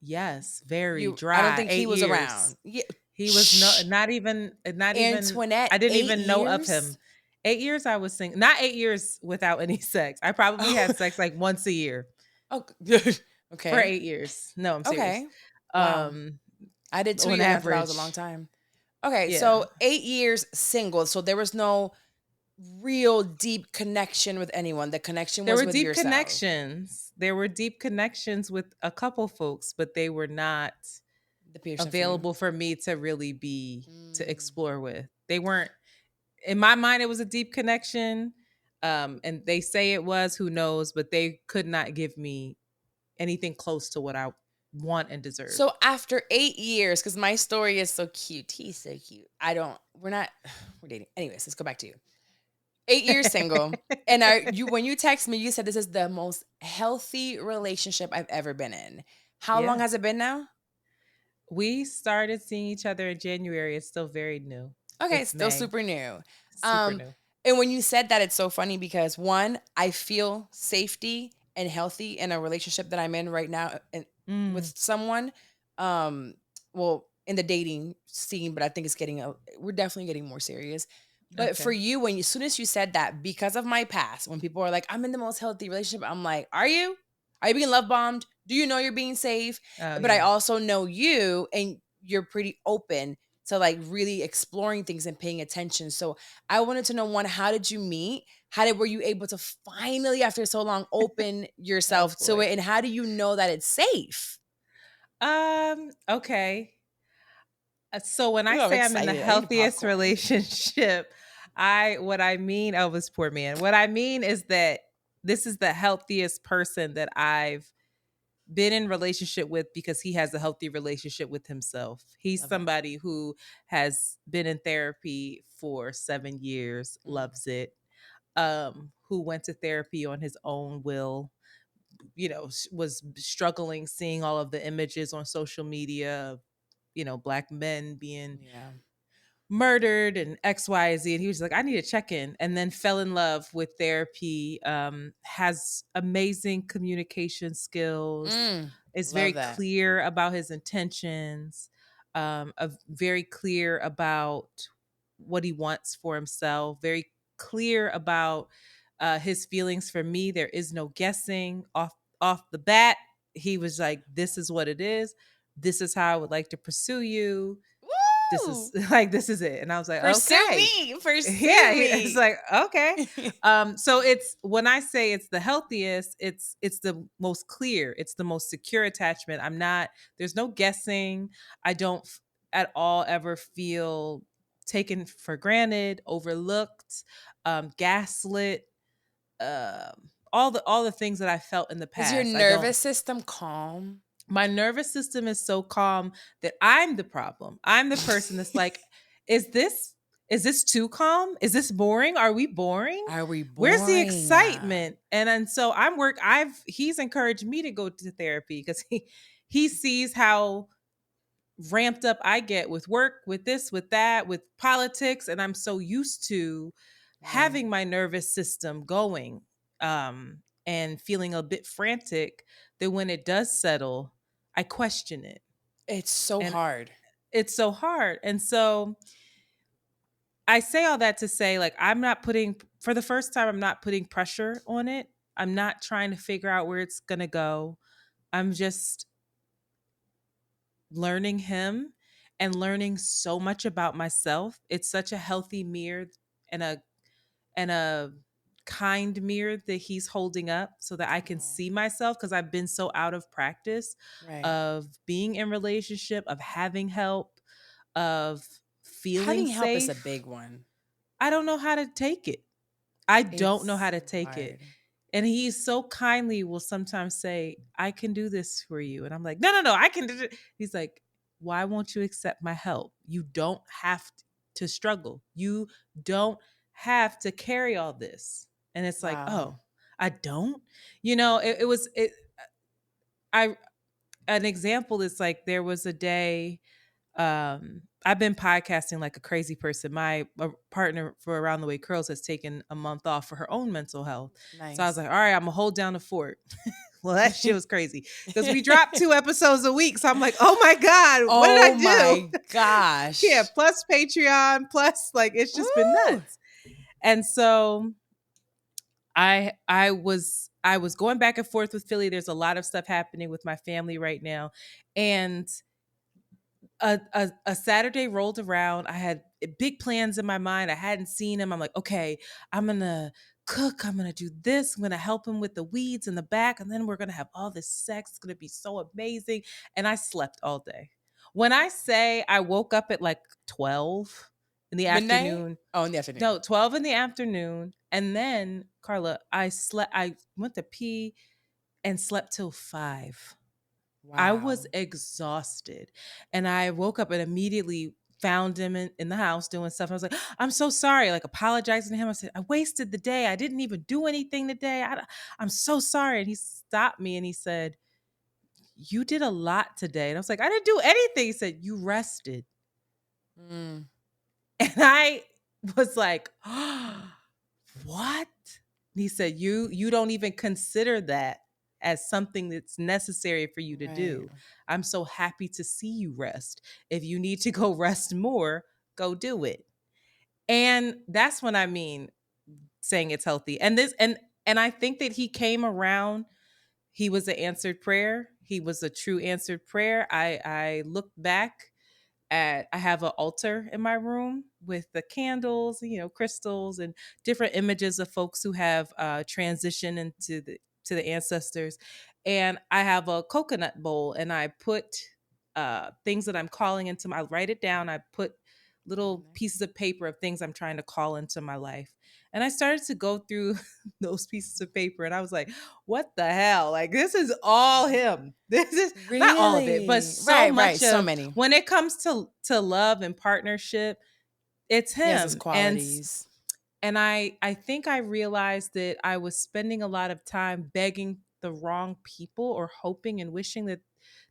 Yes, very I don't dry. think he 8 was years. around. Yeah. He was not even, Antoinette, I didn't 8 even know of years? him. 8 years I was single. Not 8 years without any sex. I probably had sex like once a year Oh, for okay. 8 years. No, I'm serious. Okay. Wow. Um, I did 2 on years and I thought that was a long average. time. Okay, Yeah. so 8 years single. So there was no real deep connection with anyone. The connection There was were with deep yourself. connections. There were deep connections with a couple folks, but they were not The person available for me to really be to Mm. explore with. They weren't, in my mind, it was a deep connection. And they say it was, who knows, but they could not give me anything close to what I want and deserve. So after 8 years, because my story is so cute. He's so cute. We're dating. Anyways, let's go back to you. 8 years single. And when you text me, you said this is the most healthy relationship I've ever been in. How long has it been now? We started seeing each other in January. It's still very new. Okay, It's still May. super new. Super new. And when you said that, it's so funny because, one, I feel safety and healthy in a relationship that I'm in right now with someone. Well, in the dating scene, but I think it's we're definitely getting more serious. But for you, as soon as you said that, because of my past, when people are like, I'm in the most healthy relationship, I'm like, are you? Are you being love bombed? Do you know you're being safe? But I also know you, and you're pretty open to like really exploring things and paying attention. So I wanted to know, one, how did you meet? Were you able to finally, after so long, open yourself to it? And how do you know that it's safe? Okay. So when I I'm say I'm in the excited. I need healthiest popcorn. relationship, what I mean, Elvis, poor man. What I mean is that this is the healthiest person that I've been in relationship with, because he has a healthy relationship with himself. He's Love somebody who has been in therapy for 7 years, loves it. Who went to therapy on his own will, was struggling seeing all of the images on social media of, Black men being murdered and X, Y, and Z. And he was like, I need to check in, and then fell in love with therapy. Has amazing communication skills, is very clear about his intentions, very clear about what he wants for himself, very clear about his feelings for me. There is no guessing. Off the bat, he was like, this is what it is. This is how I would like to pursue you. this is like, this is it. And I was like, Pursue okay. me. Pursue Yeah, me. it's like, okay. So it's, when I say it's the healthiest, it's the most clear, it's the most secure attachment. There's no guessing. I don't at all ever feel taken for granted, overlooked, gaslit, all the things that I felt in the past. Is your nervous system calm? My nervous system is so calm that I'm the problem. I'm the person that's like, is this too calm? Is this boring? Are we boring? Are we boring? Where's the excitement? And so he's encouraged me to go to therapy because he sees how ramped up I get with work, with this, with that, with politics. And I'm so used to having my nervous system going and feeling a bit frantic that when it does settle, I question it. It's so hard. It's so hard. And so I say all that to say, like, for the first time, I'm not putting pressure on it. I'm not trying to figure out where it's going to go. I'm just learning him and learning so much about myself. It's such a healthy mirror and a kind mirror that he's holding up so that I can see myself, because I've been so out of practice of being in relationship, of having help, of feeling Having help safe. is a big one. I don't know how to take it. I don't know how to take it. And he so kindly will sometimes say, I can do this for you. And I'm like, no, I can do it. He's like, why won't you accept my help? You don't have to struggle. You don't have to carry all this. And it's like, oh, I don't. An example is like, there was a day, I've been podcasting like a crazy person. My partner for Around the Way Curls has taken a month off for her own mental health. Nice. So I was like, all right, I'm gonna hold down the fort. Well, that shit was crazy because we dropped 2 episodes a week. So I'm like, oh my God, what did I do? Oh my gosh. Yeah, plus Patreon, plus like, it's just been nuts. And so I was going back and forth with Philly. There's a lot of stuff happening with my family right now. And a Saturday rolled around. I had big plans in my mind. I hadn't seen him. I'm like, okay, I'm going to cook. I'm going to do this. I'm going to help him with the weeds in the back. And then we're going to have all this sex. It's going to be so amazing. And I slept all day. When I say I woke up at like 12 in the afternoon. Oh, in the afternoon. No, 12 in the afternoon. And then, Carla, I went to pee and slept till 5. Wow. I was exhausted. And I woke up and immediately found him in the house doing stuff. I was like, I'm so sorry, like apologizing to him. I said, I wasted the day. I didn't even do anything today. I'm so sorry. And he stopped me and he said, you did a lot today. And I was like, I didn't do anything. He said, you rested. And I was like, oh, what? And he said, you don't even consider that as something that's necessary for you to do. I'm so happy to see you rest. If you need to go rest more, go do it. And that's when I mean saying it's healthy. And I think that he came around. He was an answered prayer. He was a true answered prayer. I looked back I have an altar in my room with the candles, crystals and different images of folks who have transitioned into the ancestors. And I have a coconut bowl and I put things that I'm calling into I write it down. I put little pieces of paper of things I'm trying to call into my life. And I started to go through those pieces of paper and I was like, what the hell? Like, this is all him. This is really? Not all of it, but so much so many. When it comes to love and partnership, it's him. Yes, his qualities. And I think I realized that I was spending a lot of time begging the wrong people or hoping and wishing that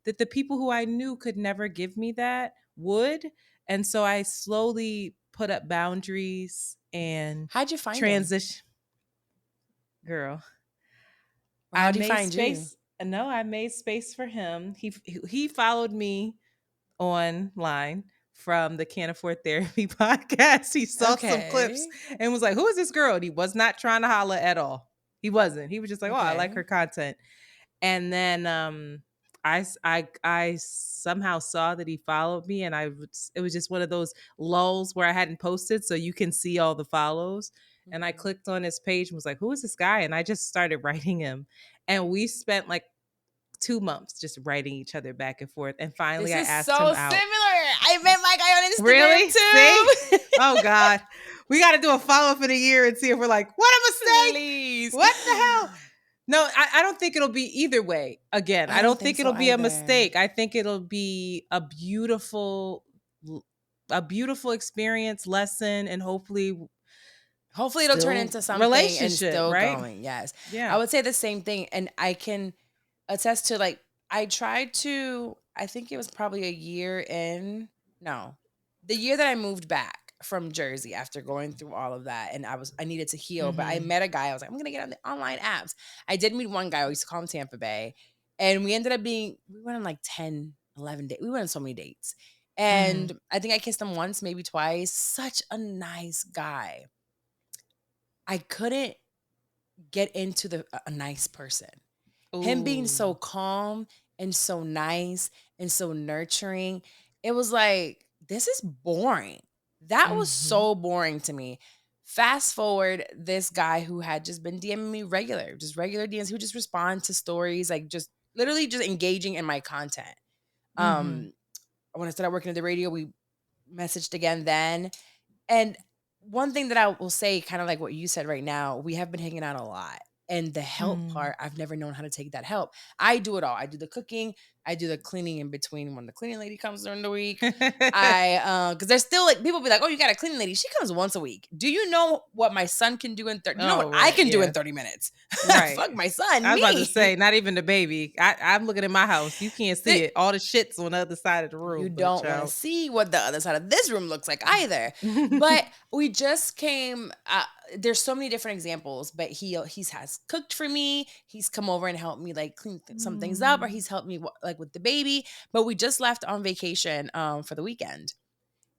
the people who I knew could never give me that would. And so I slowly put up boundaries and how'd you find transition? Girl, how'd you find space. No, I made space for him. He followed me online from the Can't Afford Therapy podcast. He saw some clips and was like, who is this girl? And he was not trying to holler at all. He wasn't. He was just like, oh, I like her content. And then I somehow saw that he followed me, and it was just one of those lulls where I hadn't posted, so you can see all the follows. And I clicked on his page and was like, "Who is this guy?" And I just started writing him, and we spent like 2 months just writing each other back and forth. And finally, This I is asked so him out. similar. I met my guy on Instagram Really? too. See? Oh God, we got to do a follow up in a year and see if we're like, what a mistake! Please. What the hell? No, I don't think it'll be either way. Again, I don't think so it'll be a either. mistake. I think it'll be a beautiful experience, lesson, and hopefully it'll turn into something relationship, and still right? going. Yes. Yeah. I would say the same thing. And I can attest to, like, I tried to, I think it was probably a year in, no, the year that I moved back from Jersey after going through all of that. And I needed to heal, but I met a guy. I was like, I'm going to get on the online apps. I did meet one guy. We used to call him Tampa Bay. And we ended up we went on like 10, 11 dates. We went on so many dates. And I think I kissed him once, maybe twice. Such a nice guy. I couldn't get into a nice person. Ooh. Him being so calm and so nice and so nurturing. It was like, this is boring. That was so boring to me. Fast forward, this guy who had just been DMing me regular DMs, who just respond to stories, like just literally just engaging in my content. When I started working at the radio, we messaged again then. And one thing that I will say, kind of like what you said right now, we have been hanging out a lot. And the help part, I've never known how to take that help. I do it all. I do the cooking. I do the cleaning in between when the cleaning lady comes during the week. Because there's still like, people be like, oh, you got a cleaning lady. She comes once a week. Do you know what my son can do in 30 minutes? You know what I can do in 30 minutes? Right. Fuck my son. I was about to say, not even the baby. I'm looking at my house. You can't see it. All the shit's on the other side of the room. You don't want to see what the other side of this room looks like either. But we just came, there's so many different examples, but he has cooked for me. He's come over and helped me like clean some things up, or he's helped me like with the baby. But we just left on vacation for the weekend.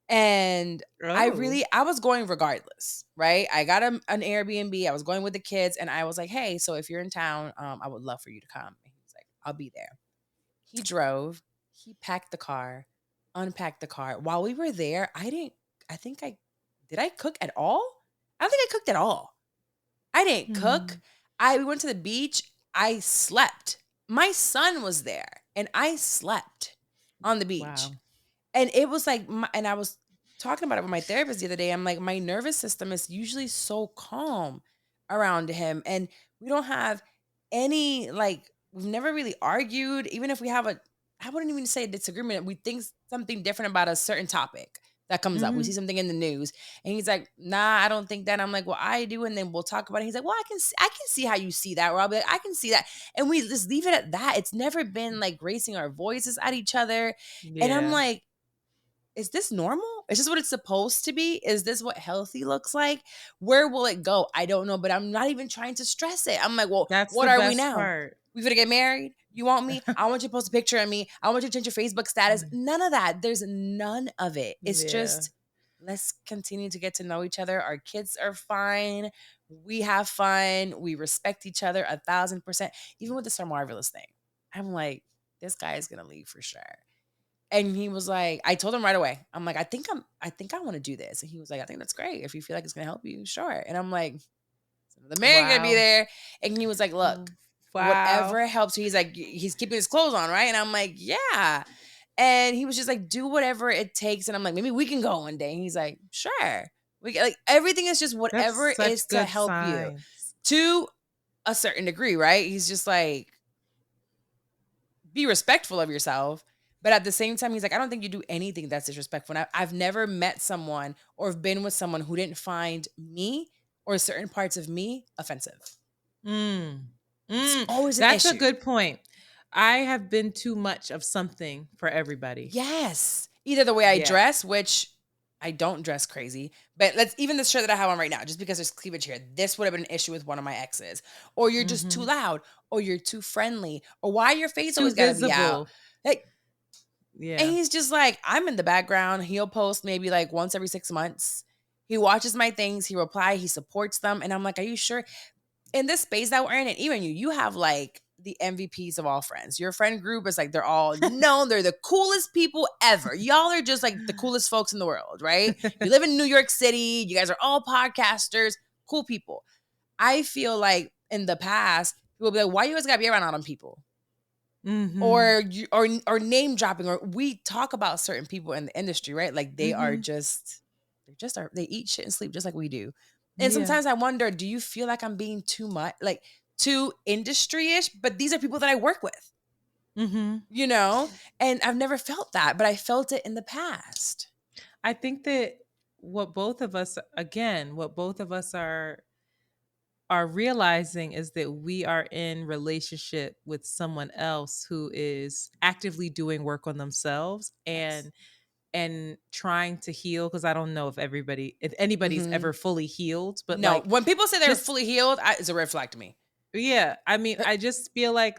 And I was going regardless, right? I got an Airbnb. I was going with the kids, and I was like, hey, so if you're in town, I would love for you to come. And he was like, I'll be there. He drove, he packed the car, unpacked the car. While we were there, did I cook at all? I don't think I cooked at all. I didn't cook. We went to the beach. I slept. My son was there, and I slept on the beach. Wow. And it was like, and I was talking about it with my therapist the other day. I'm like, my nervous system is usually so calm around him. And we don't have any, like, we've never really argued. Even if we have I wouldn't even say a disagreement. We think something different about a certain topic that comes up. We see something in the news, and he's like, nah, I don't think that. I'm like, well, I do. And then we'll talk about it. He's like, well, I can see how you see that. Or I'll be like, I can see that. And we just leave it at that. It's never been like raising our voices at each other. Yeah. And I'm like, is this normal? Is this what it's supposed to be? Is this what healthy looks like? Where will it go? I don't know, but I'm not even trying to stress it. I'm like, well, what are we now? Part. We gonna get married? You want me? I want you to post a picture of me. I want you to change your Facebook status. None of that. There's none of it. It's just, let's continue to get to know each other. Our kids are fine. We have fun. We respect each other 1,000%. Even with the Sir Marvelous thing, I'm like, this guy is gonna leave for sure. And he was like, I told him right away. I'm like, I think I want to do this. And he was like, I think that's great. If you feel like it's gonna help you, sure. And I'm like, so the man gonna be there. And he was like, look, whatever helps you. He's like, he's keeping his clothes on, right? And I'm like, yeah. And he was just like, do whatever it takes. And I'm like, maybe we can go one day. And he's like, sure. We like, everything is just whatever is to help you to a certain degree, right? He's just like, be respectful of yourself. But at the same time, he's like, I don't think you do anything that's disrespectful. And I've never met someone or been with someone who didn't find me or certain parts of me offensive. It's always an issue. That's a good point. I have been too much of something for everybody. Yes. Either the way I dress, which I don't dress crazy, but even the shirt that I have on right now, just because there's cleavage here, this would have been an issue with one of my exes. Or you're just too loud, or you're too friendly, or why your face always gotta be out. Like, yeah. And he's just like, I'm in the background. He'll post maybe like once every 6 months. He watches my things. He replies. He supports them. And I'm like, are you sure? In this space that we're in, and even you have like the MVPs of all friends. Your friend group is like, they're all known. They're the coolest people ever. Y'all are just like the coolest folks in the world, right? You live in New York City. You guys are all podcasters, cool people. I feel like in the past, people will be like, why you guys gotta be around all them people? Mm-hmm. Or name dropping, or we talk about certain people in the industry, right? Like they are they eat shit and sleep just like we do. And sometimes I wonder, do you feel like I'm being too much, like too industry-ish? But these are people that I work with, you know? And I've never felt that, but I felt it in the past. I think that what both of us are realizing is that we are in relationship with someone else who is actively doing work on themselves and trying to heal, because I don't know if anybody's ever fully healed, but no, like when people say they're fully healed, it's a red flag to me. Yeah, I mean, I just feel like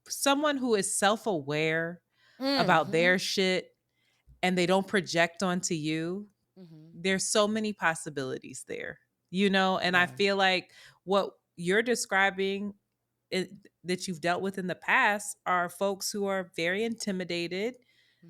someone who is self-aware about their shit and they don't project onto you, there's so many possibilities there, you know? And I feel like what you're describing that you've dealt with in the past are folks who are very intimidated,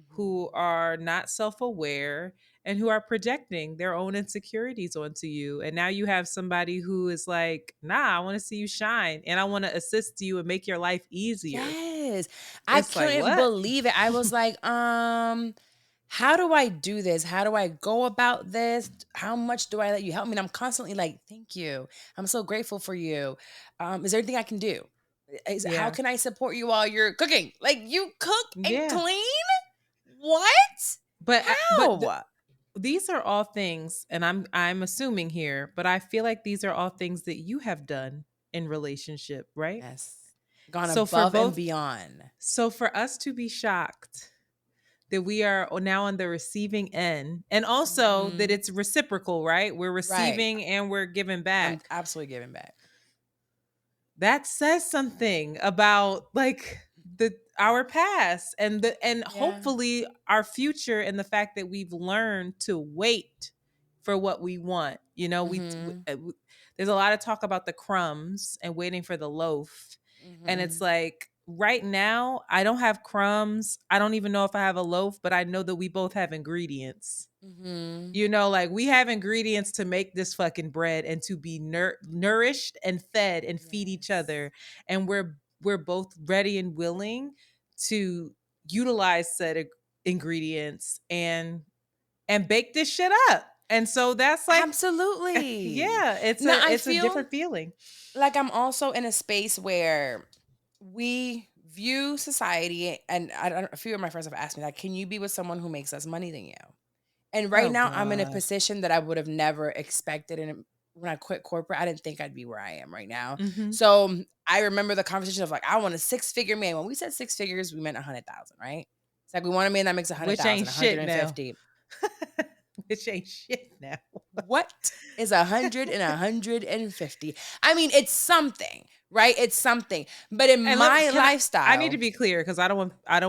who are not self-aware, and who are projecting their own insecurities onto you. And now you have somebody who is like, nah, I want to see you shine and I want to assist you and make your life easier. Yes. I couldn't believe it. I was like, how do I do this? How do I go about this? How much do I let you help me? And I'm constantly like, thank you. I'm so grateful for you. Is there anything I can do? How can I support you while you're cooking? Like, you cook and clean? What? But how? These are all things, and I'm assuming here, but I feel like these are all things that you have done in relationship, right? Yes. Gone above and beyond. So for us to be shocked that we are now on the receiving end, and also that it's reciprocal, right? We're receiving and we're giving back. I'm absolutely giving back. That says something about like our past and hopefully our future, and the fact that we've learned to wait for what we want. You know, there's a lot of talk about the crumbs and waiting for the loaf. And it's like, right now, I don't have crumbs. I don't even know if I have a loaf, but I know that we both have ingredients. You know, like we have ingredients to make this fucking bread and to be nourished and fed and feed each other. And we're both ready and willing to utilize said ingredients and bake this shit up. And so that's like, absolutely. Yeah, it's a different feeling. Like I'm also in a space where we view society, and a few of my friends have asked me, like, can you be with someone who makes less money than you? And right now, I'm in a position that I would have never expected. And when I quit corporate, I didn't think I'd be where I am right now. So I remember the conversation of like, I want a 6-figure man. When we said 6 figures, we meant 100,000, right? It's like we want a man that makes 100,000, 150. Which ain't shit now. What is 100 and 150? I mean, it's something, right? It's something. But in my lifestyle, I need to be clear because I don't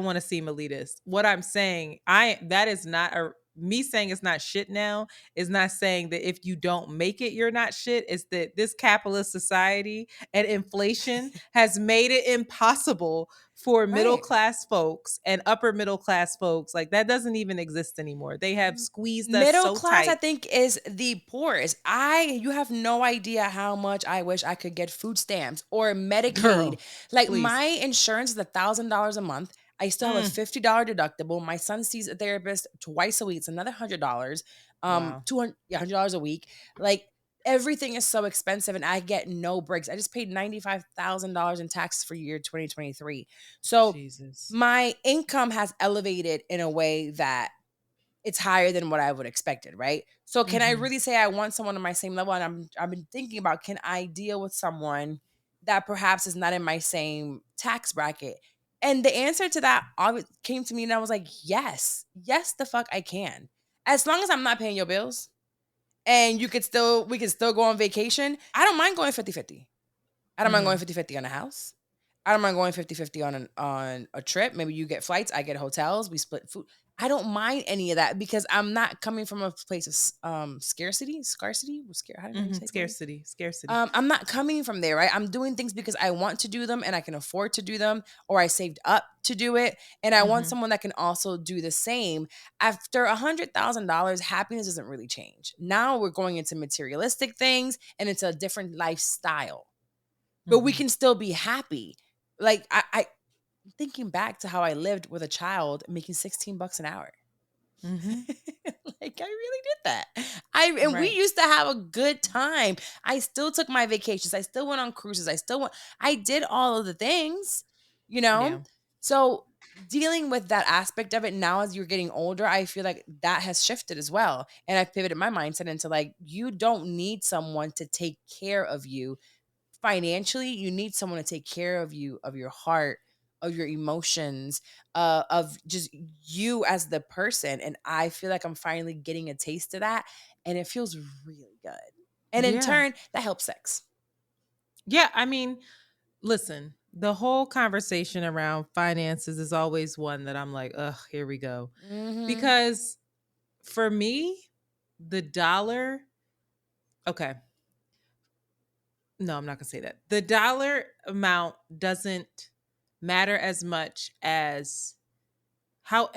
want to seem elitist. What I'm saying, that is not me saying it's not shit now is not saying that if you don't make it, you're not shit. It's that this capitalist society and inflation has made it impossible for middle-class folks and upper middle-class folks. Like that doesn't even exist anymore. They have squeezed us middle so class, tight. I think, is the poorest. You have no idea how much I wish I could get food stamps or Medicaid. Girl, like please. My insurance is $1,000 a month. I still have a $50 deductible. My son sees a therapist twice a week. It's another $100. $100 a week. Like everything is so expensive, and I get no breaks. I just paid $95,000 in taxes for year 2023. So my income has elevated in a way that it's higher than what I would expected, right? So can I really say I want someone on my same level? And I've been thinking about, can I deal with someone that perhaps is not in my same tax bracket? And the answer to that came to me, and I was like, yes, the fuck I can. As long as I'm not paying your bills and we can still go on vacation. I don't mind going 50-50. I don't mind going 50-50 on a house. I don't mind going 50-50 on a trip. Maybe you get flights, I get hotels, we split food. I don't mind any of that because I'm not coming from a place of scarcity. How do you say Scarcity. I'm not coming from there, right? I'm doing things because I want to do them and I can afford to do them, or I saved up to do it. And I want someone that can also do the same. After $100,000, happiness doesn't really change. Now we're going into materialistic things and it's a different lifestyle, but we can still be happy. Like I thinking back to how I lived with a child making $16 an hour. Like I really did that. And we used to have a good time. I still took my vacations. I still went on cruises. I did all of the things, you know? Yeah. So dealing with that aspect of it now as you're getting older, I feel like that has shifted as well. And I've pivoted my mindset into like, you don't need someone to take care of you financially. You need someone to take care of you, of your heart, of your emotions, of just you as the person. And I feel like I'm finally getting a taste of that. And it feels really good. And in turn, that helps sex. Yeah. I mean, listen, the whole conversation around finances is always one that I'm like, ugh, here we go. Because for me, the dollar, okay. No, I'm not going to say that. The dollar amount doesn't matter as much as how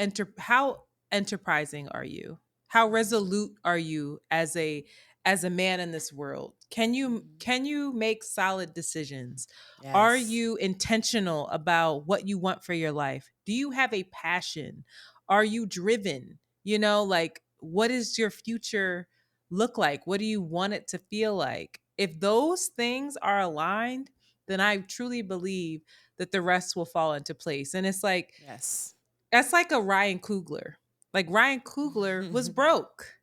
enterprising are you? How resolute are you as a man in this world? Can you make solid decisions? Yes. Are you intentional about what you want for your life? Do you have a passion? Are you driven? You know, like what does your future look like? What do you want it to feel like? If those things are aligned, then I truly believe that the rest will fall into place. And it's like, yes, that's like a Ryan Coogler. Like Ryan Coogler was broke.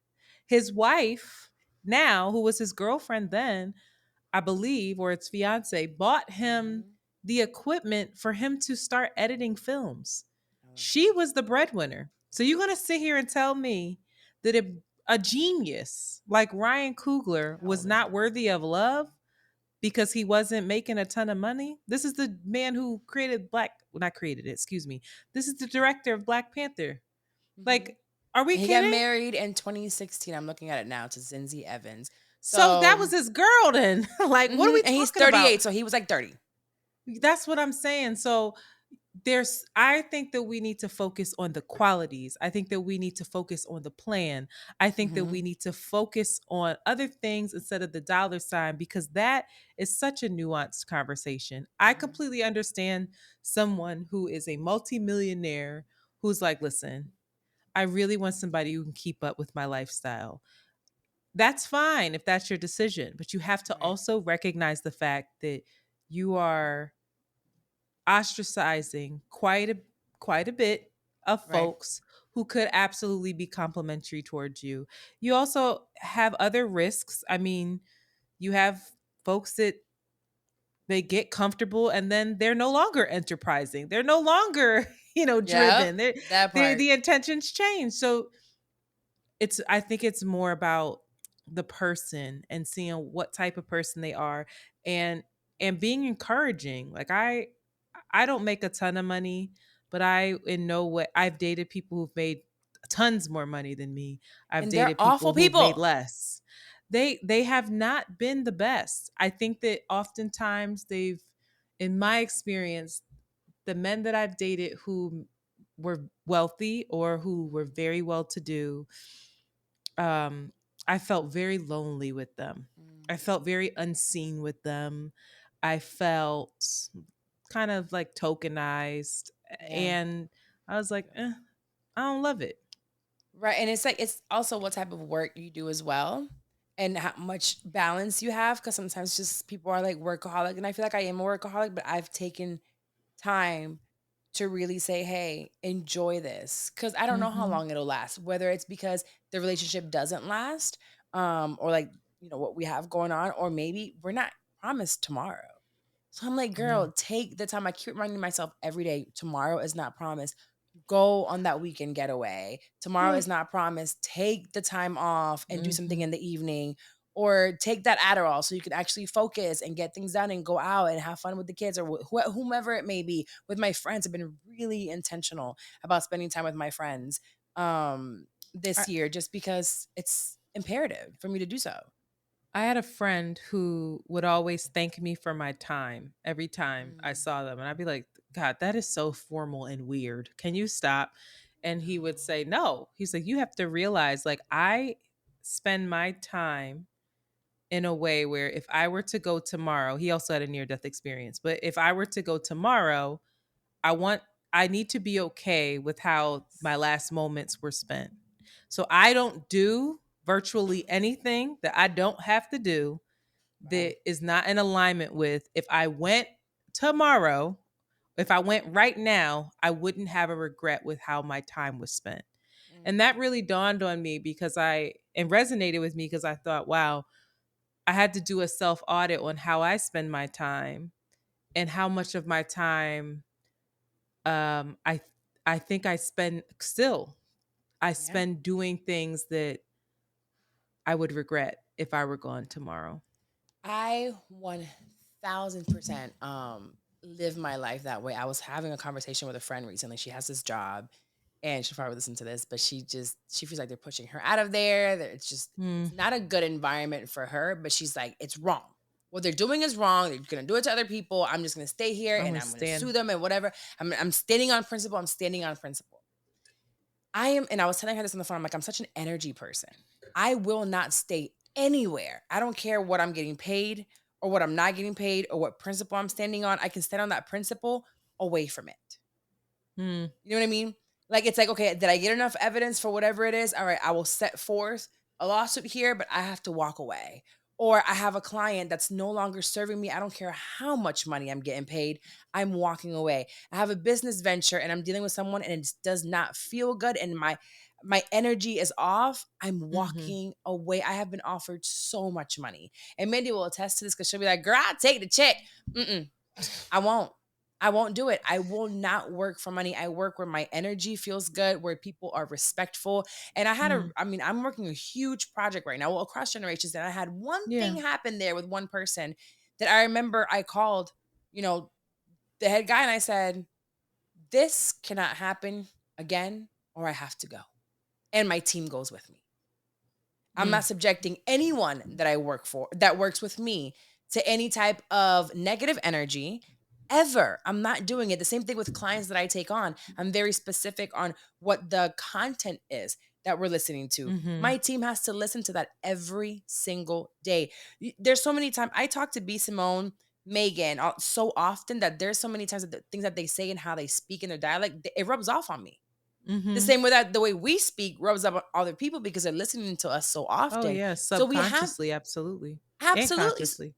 His wife, now, who was his girlfriend then, I believe, or its fiance, bought him the equipment for him to start editing films. She was the breadwinner. So you're going to sit here and tell me that a genius like Ryan Coogler was not worthy of love because he wasn't making a ton of money? This is the man who created not created it, excuse me. This is the director of Black Panther. Like, are we he kidding? got married in 2016. I'm looking at it now to Zinzi Evans. So that was his girl then. Like, what are we talking about? And he's 38, so he was like 30. That's what I'm saying. So I think that we need to focus on the qualities. I think that we need to focus on the plan. I think that we need to focus on other things instead of the dollar sign, because that is such a nuanced conversation. I completely understand someone who is a multimillionaire who's like, listen, I really want somebody who can keep up with my lifestyle. That's fine if that's your decision, but you have to also recognize the fact that you are ostracizing quite a bit of folks who could absolutely be complimentary towards you. You also have other risks. I mean, you have folks that they get comfortable and then they're no longer enterprising. They're no longer, driven. The intentions change. So I think it's more about the person and seeing what type of person they are, and being encouraging. Like I don't make a ton of money, but I've dated people who've made tons more money than me. I've dated people who've made less. They have not been the best. I think that oftentimes in my experience, the men that I've dated who were wealthy or who were very well to do, I felt very lonely with them. I felt very unseen with them. I felt kind of like tokenized. And I was like, I don't love it. Right. And it's like, it's also what type of work you do as well and how much balance you have. Cause sometimes just people are like workaholic. And I feel like I am a workaholic, but I've taken time to really say, hey, enjoy this. Cause I don't know how long it'll last, whether it's because the relationship doesn't last, or like, what we have going on, or maybe we're not promised tomorrow. So I'm like, girl, take the time. I keep reminding myself every day, tomorrow is not promised. Go on that weekend getaway. Tomorrow is not promised. Take the time off and do something in the evening, or take that Adderall so you can actually focus and get things done and go out and have fun with the kids or whomever it may be. With my friends, I've been really intentional about spending time with my friends this year just because it's imperative for me to do so. I had a friend who would always thank me for my time every time I saw them. And I'd be like, God, that is so formal and weird. Can you stop? And he would say, no. He's like, you have to realize, like, I spend my time in a way where if I were to go tomorrow, he also had a near death experience, but if I were to go tomorrow, I need to be okay with how my last moments were spent. So I don't do virtually anything that I don't have to do that is not in alignment with if I went tomorrow, if I went right now, I wouldn't have a regret with how my time was spent. And that really dawned on me and resonated with me because I thought, wow, I had to do a self audit on how I spend my time and how much of my time I think I spend doing things that I would regret if I were gone tomorrow. I 1000% live my life that way. I was having a conversation with a friend recently. She has this job and she'll probably listen to this, but she feels like they're pushing her out of there. It's just it's not a good environment for her, but she's like, it's wrong. What they're doing is wrong. They're going to do it to other people. I'm just going to stay here and I'm going to sue them and whatever. I'm standing on principle. I'm standing on principle. And I was telling her this on the phone. I'm like, I'm such an energy person. I will not stay anywhere. I don't care what I'm getting paid or what I'm not getting paid or what principle I'm standing on. I can stand on that principle away from it. You know what I mean? Like, it's like, okay, did I get enough evidence for whatever it is? All right, I will set forth a lawsuit here, but I have to walk away. Or I have a client that's no longer serving me. I don't care how much money I'm getting paid. I'm walking away. I have a business venture and I'm dealing with someone and it does not feel good and my energy is off. I'm walking away. I have been offered so much money. And Mindy will attest to this because she'll be like, girl, I'll take the check. I won't. I won't do it. I will not work for money. I work where my energy feels good, where people are respectful. And I'm working a huge project right now, across generations. And I had one thing happen there with one person that I remember I called, the head guy and I said, this cannot happen again or I have to go. And my team goes with me. I'm not subjecting anyone that I work for, that works with me, to any type of negative energy ever. I'm not doing it. The same thing with clients that I take on. I'm very specific on what the content is that we're listening to. My team has to listen to that every single day. There's so many times I talk to B. Simone, Megan, so often that there's so many times that the things that they say and how they speak in their dialect, it rubs off on me. The same way that the way we speak rubs up on other people because they're listening to us so often. Oh yeah, subconsciously, absolutely. Absolutely.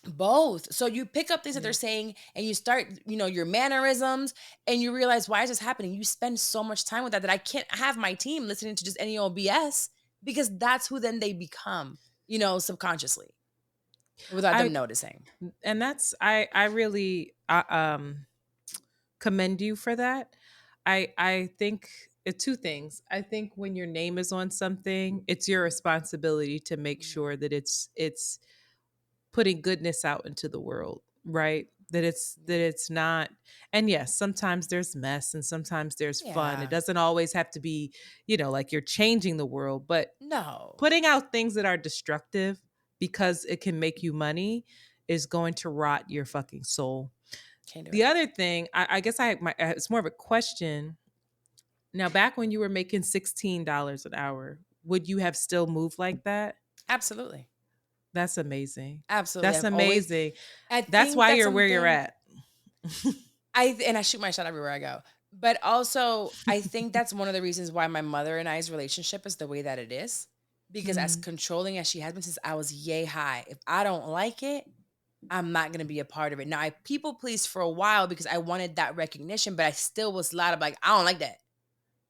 Both. So you pick up things that they're saying and you start, your mannerisms and you realize, why is this happening? You spend so much time with that I can't have my team listening to just any old BS because that's who then they become, subconsciously without them noticing. And that's, I really commend you for that. I think two things. I think when your name is on something, it's your responsibility to make sure that it's putting goodness out into the world, right? That it's not, and yes, sometimes there's mess and sometimes there's fun. It doesn't always have to be, like you're changing the world, but no, putting out things that are destructive because it can make you money is going to rot your fucking soul. The other thing, I guess it's more of a question. Now, back when you were making $16 an hour, would you have still moved like that? Absolutely. That's amazing. Absolutely. That's amazing. That's why you're where you're at. I shoot my shot everywhere I go. But also, I think that's one of the reasons why my mother and I's relationship is the way that it is. Because as controlling as she has been since I was yay high, if I don't like it, I'm not going to be a part of it. Now, I people pleased for a while because I wanted that recognition, but I still was loud of like, I don't like that.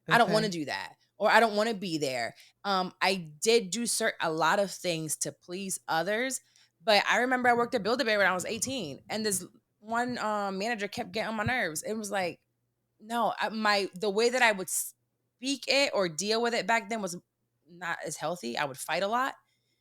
Okay. I don't want to do that. Or I don't want to be there. I did do a lot of things to please others, but I remember I worked at Build-A-Bear when I was 18, and this one manager kept getting on my nerves. It was like, no, the way that I would speak it or deal with it back then was not as healthy. I would fight a lot,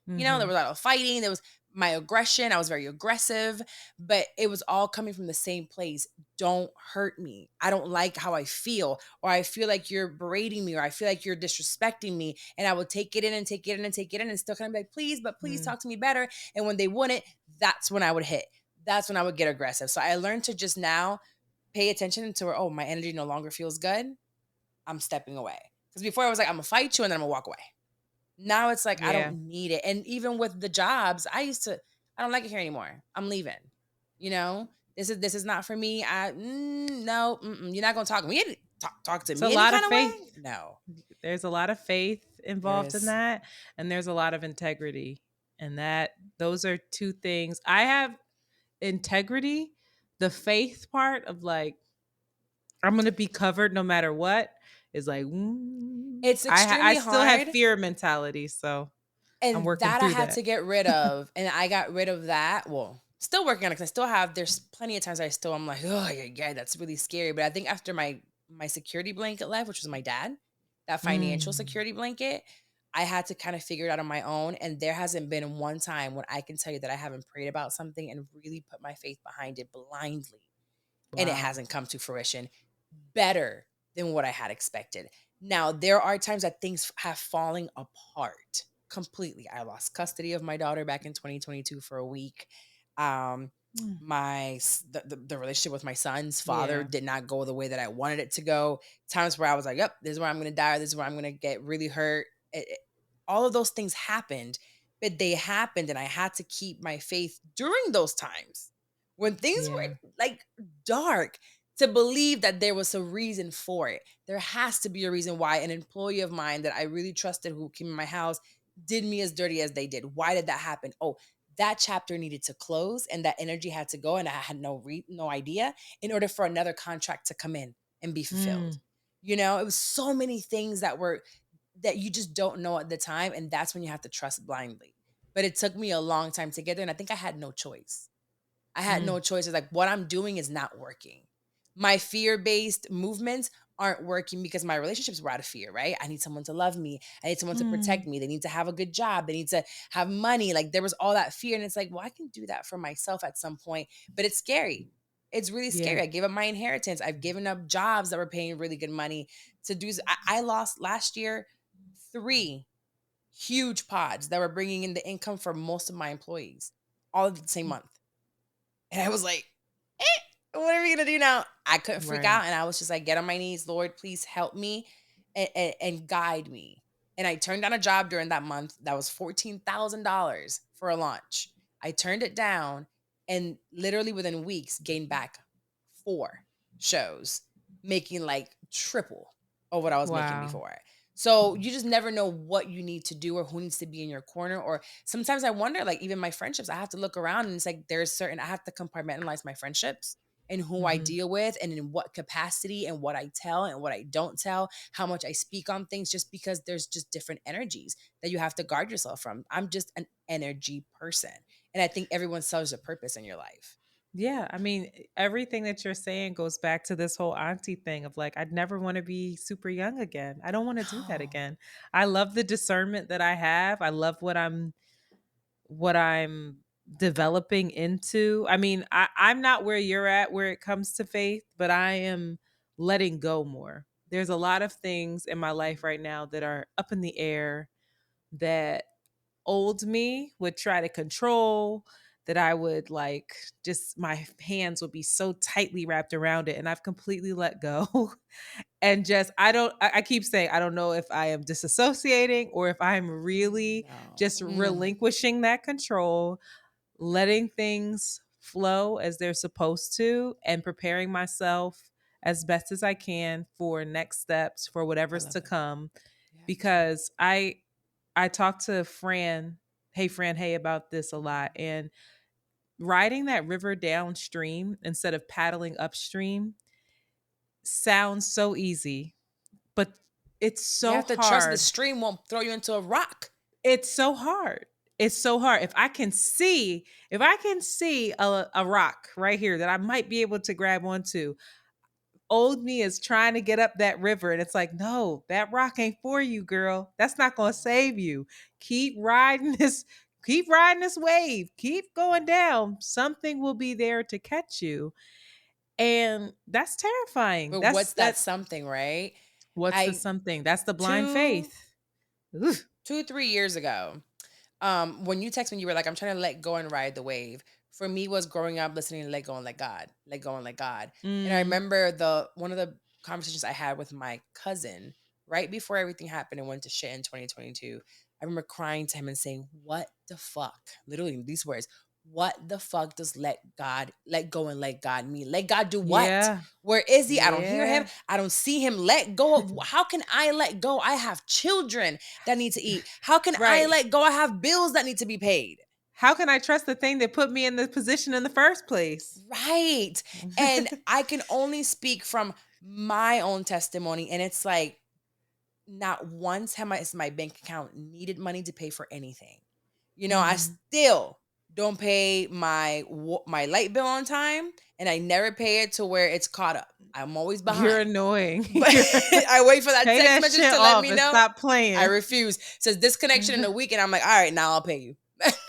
You know, there was a lot of fighting. There was my aggression. I was very aggressive, but it was all coming from the same place. Don't hurt me. I don't like how I feel, or I feel like you're berating me, or I feel like you're disrespecting me. And I would take it in and take it in and take it in and still kind of be like, please, but please talk to me better. And when they wouldn't, that's when I would hit. That's when I would get aggressive. So I learned to just now pay attention to where, oh, my energy no longer feels good. I'm stepping away. Because before I was like, I'm gonna fight you and then I'm gonna walk away. Now it's like, I don't need it. And even with the jobs, I don't like it here anymore. I'm leaving. You know, this is not for me. No, you're not gonna talk to me. Talk to me a lot any of kind of faith. way. No, There's a lot of faith involved in that, and there's a lot of integrity, and those are two things. I have integrity, the faith part of like, I'm gonna be covered no matter what, is like, it's extremely I still hard. have fear mentality, so And I'm working that I through had that. to get rid of. And I got rid of that. Well, still working on it because I still have, there's plenty of times I'm like, oh, yeah, that's really scary. But I think after my security blanket left, which was my dad, that financial security blanket, I had to kind of figure it out on my own. And there hasn't been one time when I can tell you that I haven't prayed about something and really put my faith behind it blindly. Wow. And it hasn't come to fruition better than what I had expected. Now, there are times that things have fallen apart completely. I lost custody of my daughter back in 2022 for a week. The relationship with my son's father did not go the way that I wanted it to go. Times where I was like, yep, this is where I'm going to die. This is where I'm going to get really hurt. All of those things happened, but they happened and I had to keep my faith during those times when things were like dark, to believe that there was a reason for it. There has to be a reason why an employee of mine that I really trusted who came in my house did me as dirty as they did. Why did that happen? Oh, that chapter needed to close and that energy had to go and I had no idea in order for another contract to come in and be fulfilled. You know, it was so many things that you just don't know at the time, and that's when you have to trust blindly. But it took me a long time to get there, and I think I had no choice. I had no choice. It's like, what I'm doing is not working. My fear-based movements aren't working because my relationships were out of fear, right? I need someone to love me. I need someone to protect me. They need to have a good job. They need to have money. Like, there was all that fear. And it's like, well, I can do that for myself at some point, but it's scary. It's really scary. I gave up my inheritance. I've given up jobs that were paying really good money to do. I lost last year 3 huge pods that were bringing in the income for most of my employees all of the same month. And I was like, what are we going to do now? I couldn't freak out. And I was just like, get on my knees, Lord, please help me and guide me. And I turned down a job during that month that was $14,000 for a launch. I turned it down and literally within weeks gained back 4 shows, making like triple of what I was making before. So you just never know what you need to do or who needs to be in your corner. Or sometimes I wonder, like even my friendships, I have to look around and it's like I have to compartmentalize my friendships and who I deal with and in what capacity and what I tell and what I don't tell, how much I speak on things, just because there's just different energies that you have to guard yourself from. I'm just an energy person. And I think everyone serves a purpose in your life. Yeah, I mean, everything that you're saying goes back to this whole auntie thing of like, I'd never want to be super young again. I don't want to do that again. I love the discernment that I have. I love what I'm developing into. I mean, I'm not where you're at where it comes to faith, but I am letting go more. There's a lot of things in my life right now that are up in the air that old me would try to control, that I would like, just my hands would be so tightly wrapped around it. And I've completely let go. And just, I keep saying, I don't know if I am disassociating or if I'm really just relinquishing that control, letting things flow as they're supposed to, and preparing myself as best as I can for next steps, for whatever's to come. Yeah. Because I talk to Fran, hey, about this a lot. And riding that river downstream instead of paddling upstream sounds so easy, but it's so hard. You have to trust the stream won't throw you into a rock. It's so hard. It's so hard. If I can see a rock right here that I might be able to grab onto, old me is trying to get up that river, and it's like, no, that rock ain't for you, girl. That's not gonna save you. Keep riding this wave. Keep going down. Something will be there to catch you. And that's terrifying. But what's that something, right? What's the something? That's the blind faith. Ugh. 2-3 years ago, when you text me, you were like, I'm trying to let go and ride the wave. For me, was growing up listening to Let Go and Let God, Let Go and Let God. And I remember one of the conversations I had with my cousin right before everything happened and went to shit in 2022. I remember crying to him and saying, what the fuck? Literally these words. What the fuck does let go and let God mean? Let God do what? Yeah. Where is he? I don't hear him. I don't see him. Let go of, how can I let go? I have children that need to eat. How can I let go? I have bills that need to be paid. How can I trust the thing that put me in the position in the first place? Right. And I can only speak from my own testimony. And it's like, not once have my bank account needed money to pay for anything. You know, I still don't pay my light bill on time, and I never pay it to where it's caught up. I'm always behind. You're annoying. But I wait for that text message to let me know. Stop playing. I refuse. It says disconnection in a week, and I'm like, all right, now I'll pay you.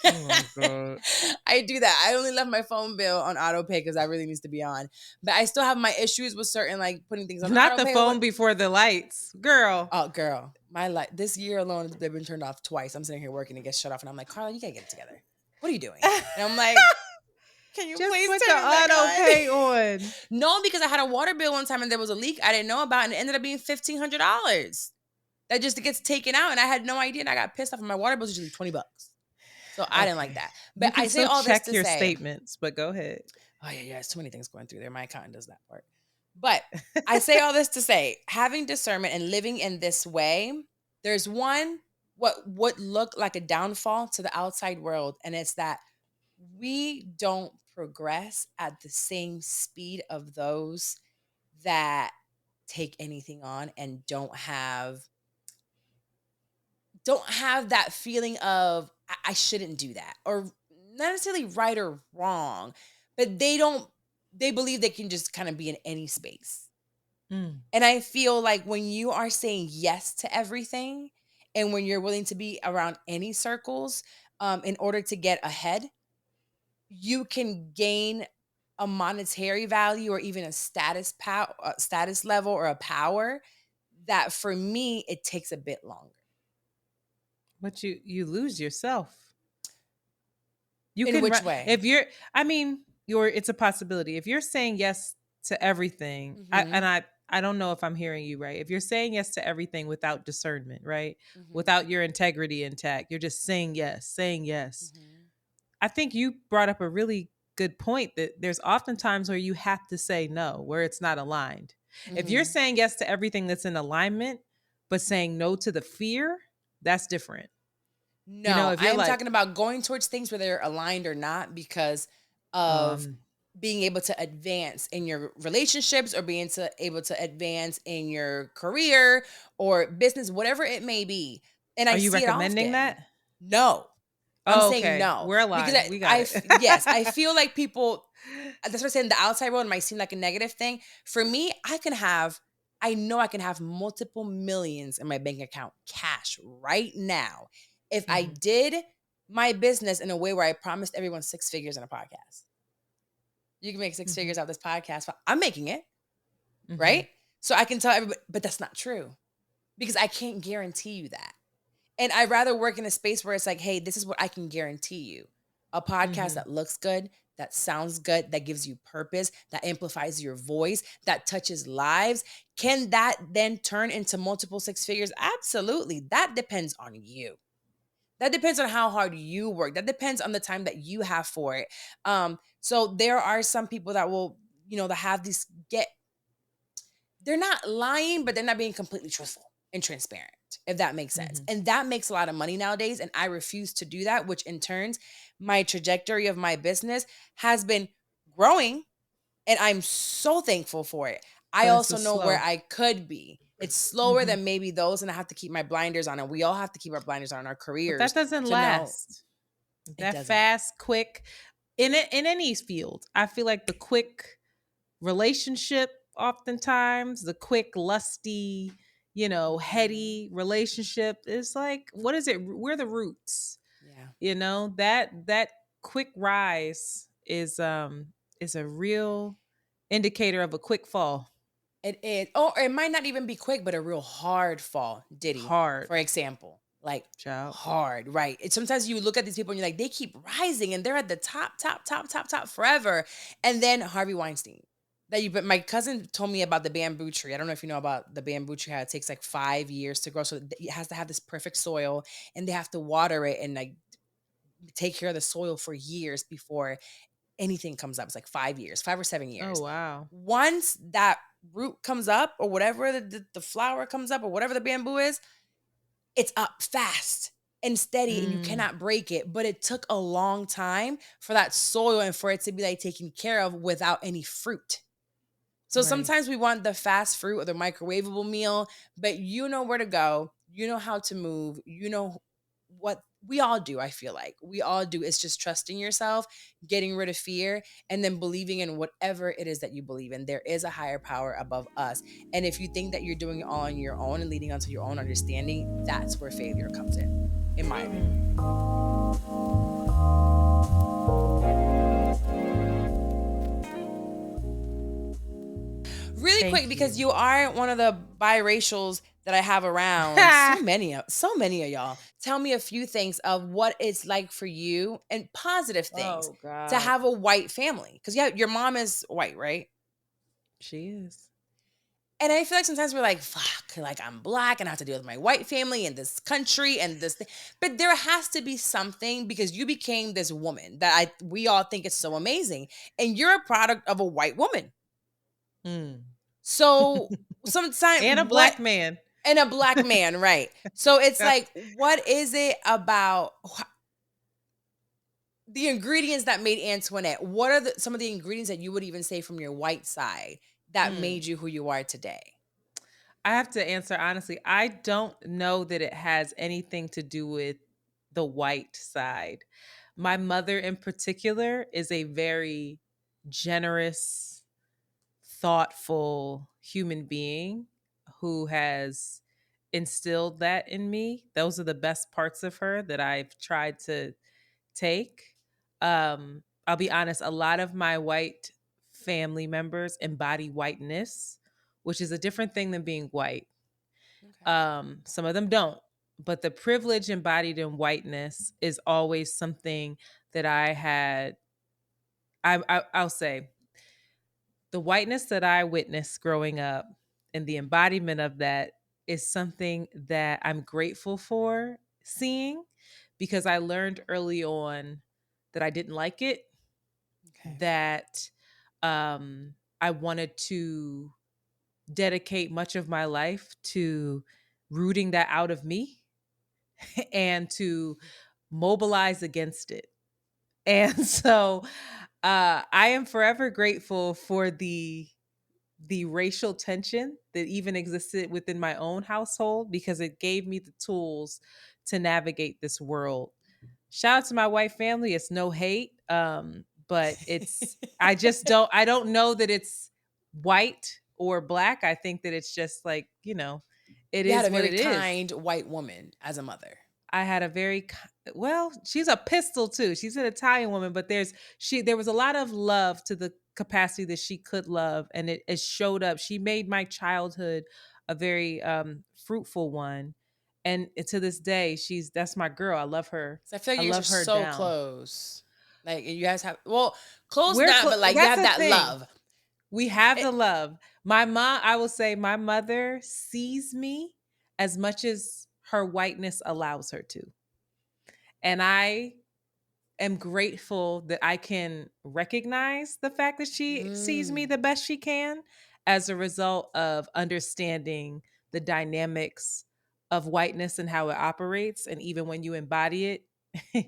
Oh my God. I do that. I only left my phone bill on auto pay because that really needs to be on. But I still have my issues with certain, like, putting things on Not auto the pay. phone before the lights. Girl. Oh, girl. My light this year alone, they've been turned off twice. I'm sitting here working and get shut off, and I'm like, Carla, you gotta get it together. What are you doing? And I'm like, can you just please put turn the it back auto on? pay on? No, because I had a water bill one time and there was a leak I didn't know about, and it ended up being $1,500. That just gets taken out, and I had no idea, and I got pissed off. And my water bill is usually $20. So I didn't like that. But I say all this to your say statements, but go ahead. Oh yeah, there's too many things going through there. My accountant does that part. But I say all this to say, having discernment and living in this way, there's one what would look like a downfall to the outside world, and it's that we don't progress at the same speed of those that take anything on and don't have that feeling of I shouldn't do that, or not necessarily right or wrong, but they believe they can just kind of be in any space. And I feel like when you are saying yes to everything, and when you're willing to be around any circles in order to get ahead, you can gain a monetary value or even a status level or a power that, for me, it takes a bit longer. But you lose yourself. In which way? If you're, it's a possibility. If you're saying yes to everything, I don't know if I'm hearing you right. If you're saying yes to everything without discernment, right? Without your integrity intact, you're just saying yes. I think you brought up a really good point that there's often times where you have to say no, where it's not aligned. If you're saying yes to everything that's in alignment, but saying no to the fear, that's different. No, I am talking about going towards things where they're aligned or not because of being able to advance in your relationships or being able to advance in your career or business, whatever it may be. And are you recommending that? No. I'm saying no. We're aligned. Because we got it. Yes, I feel like people, that's what I'm saying, the outside world might seem like a negative thing. For me, I know I can have multiple millions in my bank account cash right now if I did my business in a way where I promised everyone 6 figures in a podcast. You can make 6 figures out of this podcast. I'm making it, right? So I can tell everybody, but that's not true because I can't guarantee you that. And I'd rather work in a space where it's like, hey, this is what I can guarantee you. A podcast that looks good, that sounds good, that gives you purpose, that amplifies your voice, that touches lives. Can that then turn into multiple 6 figures? Absolutely. That depends on you. That depends on how hard you work. That depends on the time that you have for it. So there are some people that will, that have they're not lying, but they're not being completely truthful and transparent, if that makes sense. And that makes a lot of money nowadays. And I refuse to do that, which in turns, my trajectory of my business has been growing. And I'm so thankful for it. I also know where I could be. It's slower than maybe those, and I have to keep my blinders on. And we all have to keep our blinders on our careers. But that doesn't last. That fast, quick, in any field. I feel like the quick relationship oftentimes, the quick, lusty, heady relationship is like, what is it? We're the roots. Yeah. That quick rise is a real indicator of a quick fall. It is. Oh, it might not even be quick, but a real hard fall. Diddy, Hard. for example. Like Child. hard, right? Sometimes you look at these people and you're like, they keep rising and they're at the top forever. And then Harvey Weinstein. But my cousin told me about the bamboo tree. I don't know if you know about the bamboo tree, how it takes like 5 years to grow. So it has to have this perfect soil and they have to water it and like take care of the soil for years before anything comes up. It's like 5 years, 5 or 7 years. Oh, wow. Once that root comes up or whatever the flower comes up or whatever the bamboo is, it's up fast and steady and you cannot break it. But it took a long time for that soil and for it to be like taken care of without any fruit. So sometimes we want the fast fruit or the microwavable meal, but you know where to go. You know how to move. You know what we all do. I feel like we all do. It's just trusting yourself, getting rid of fear, and then believing in whatever it is that you believe in. There is a higher power above us. And if you think that you're doing it all on your own and leading onto your own understanding, that's where failure comes in my opinion. Really quick, because you are one of the biracials that I have around. so many of y'all. Tell me a few things of what it's like for you and positive things to have a white family. Because your mom is white, right? She is. And I feel like sometimes we're like, fuck, like I'm black and I have to deal with my white family in this country and this thing. But there has to be something because you became this woman that we all think is so amazing. And you're a product of a white woman. So sometimes and a black man. And a black man, right. So it's like, what is it about the ingredients that made Antoinette? What are some of the ingredients that you would even say from your white side that made you who you are today? I have to answer honestly. I don't know that it has anything to do with the white side. My mother in particular is a very generous, thoughtful human being who has instilled that in me. Those are the best parts of her that I've tried to take. I'll be honest, a lot of my white family members embody whiteness, which is a different thing than being white. Okay. Some of them don't, but the privilege embodied in whiteness is always something that I had. I'll say the whiteness that I witnessed growing up and the embodiment of that is something that I'm grateful for seeing because I learned early on that I didn't like it, that I wanted to dedicate much of my life to rooting that out of me and to mobilize against it. And so I am forever grateful for the racial tension that even existed within my own household because it gave me the tools to navigate this world. Shout out to my white family. It's no hate. But it's I don't know that it's white or black. I think that it's just like, it you is had a what very it kind is. white woman as a mother. I had a very she's a pistol too. She's an Italian woman, but there was a lot of love to the capacity that she could love, and it showed up. She made my childhood a very fruitful one, and to this day, that's my girl. I love her. So I feel like I you're love just her so down. close. Like you guys have close We're not, but like you that's have the that thing. love. We have the love. My mom, I will say, my mother sees me as much as her whiteness allows her to. And I am grateful that I can recognize the fact that she sees me the best she can as a result of understanding the dynamics of whiteness and how it operates. And even when you embody it,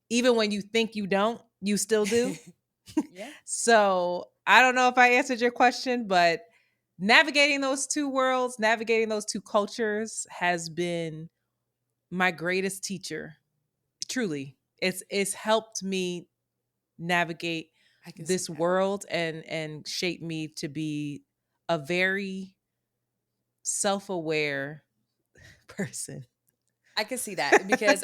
even when you think you don't, you still do. Yeah. So I don't know if I answered your question, but navigating those two worlds, navigating those two cultures has been my greatest teacher. Truly. It's helped me navigate this world and shape me to be a very self-aware person. I can see that because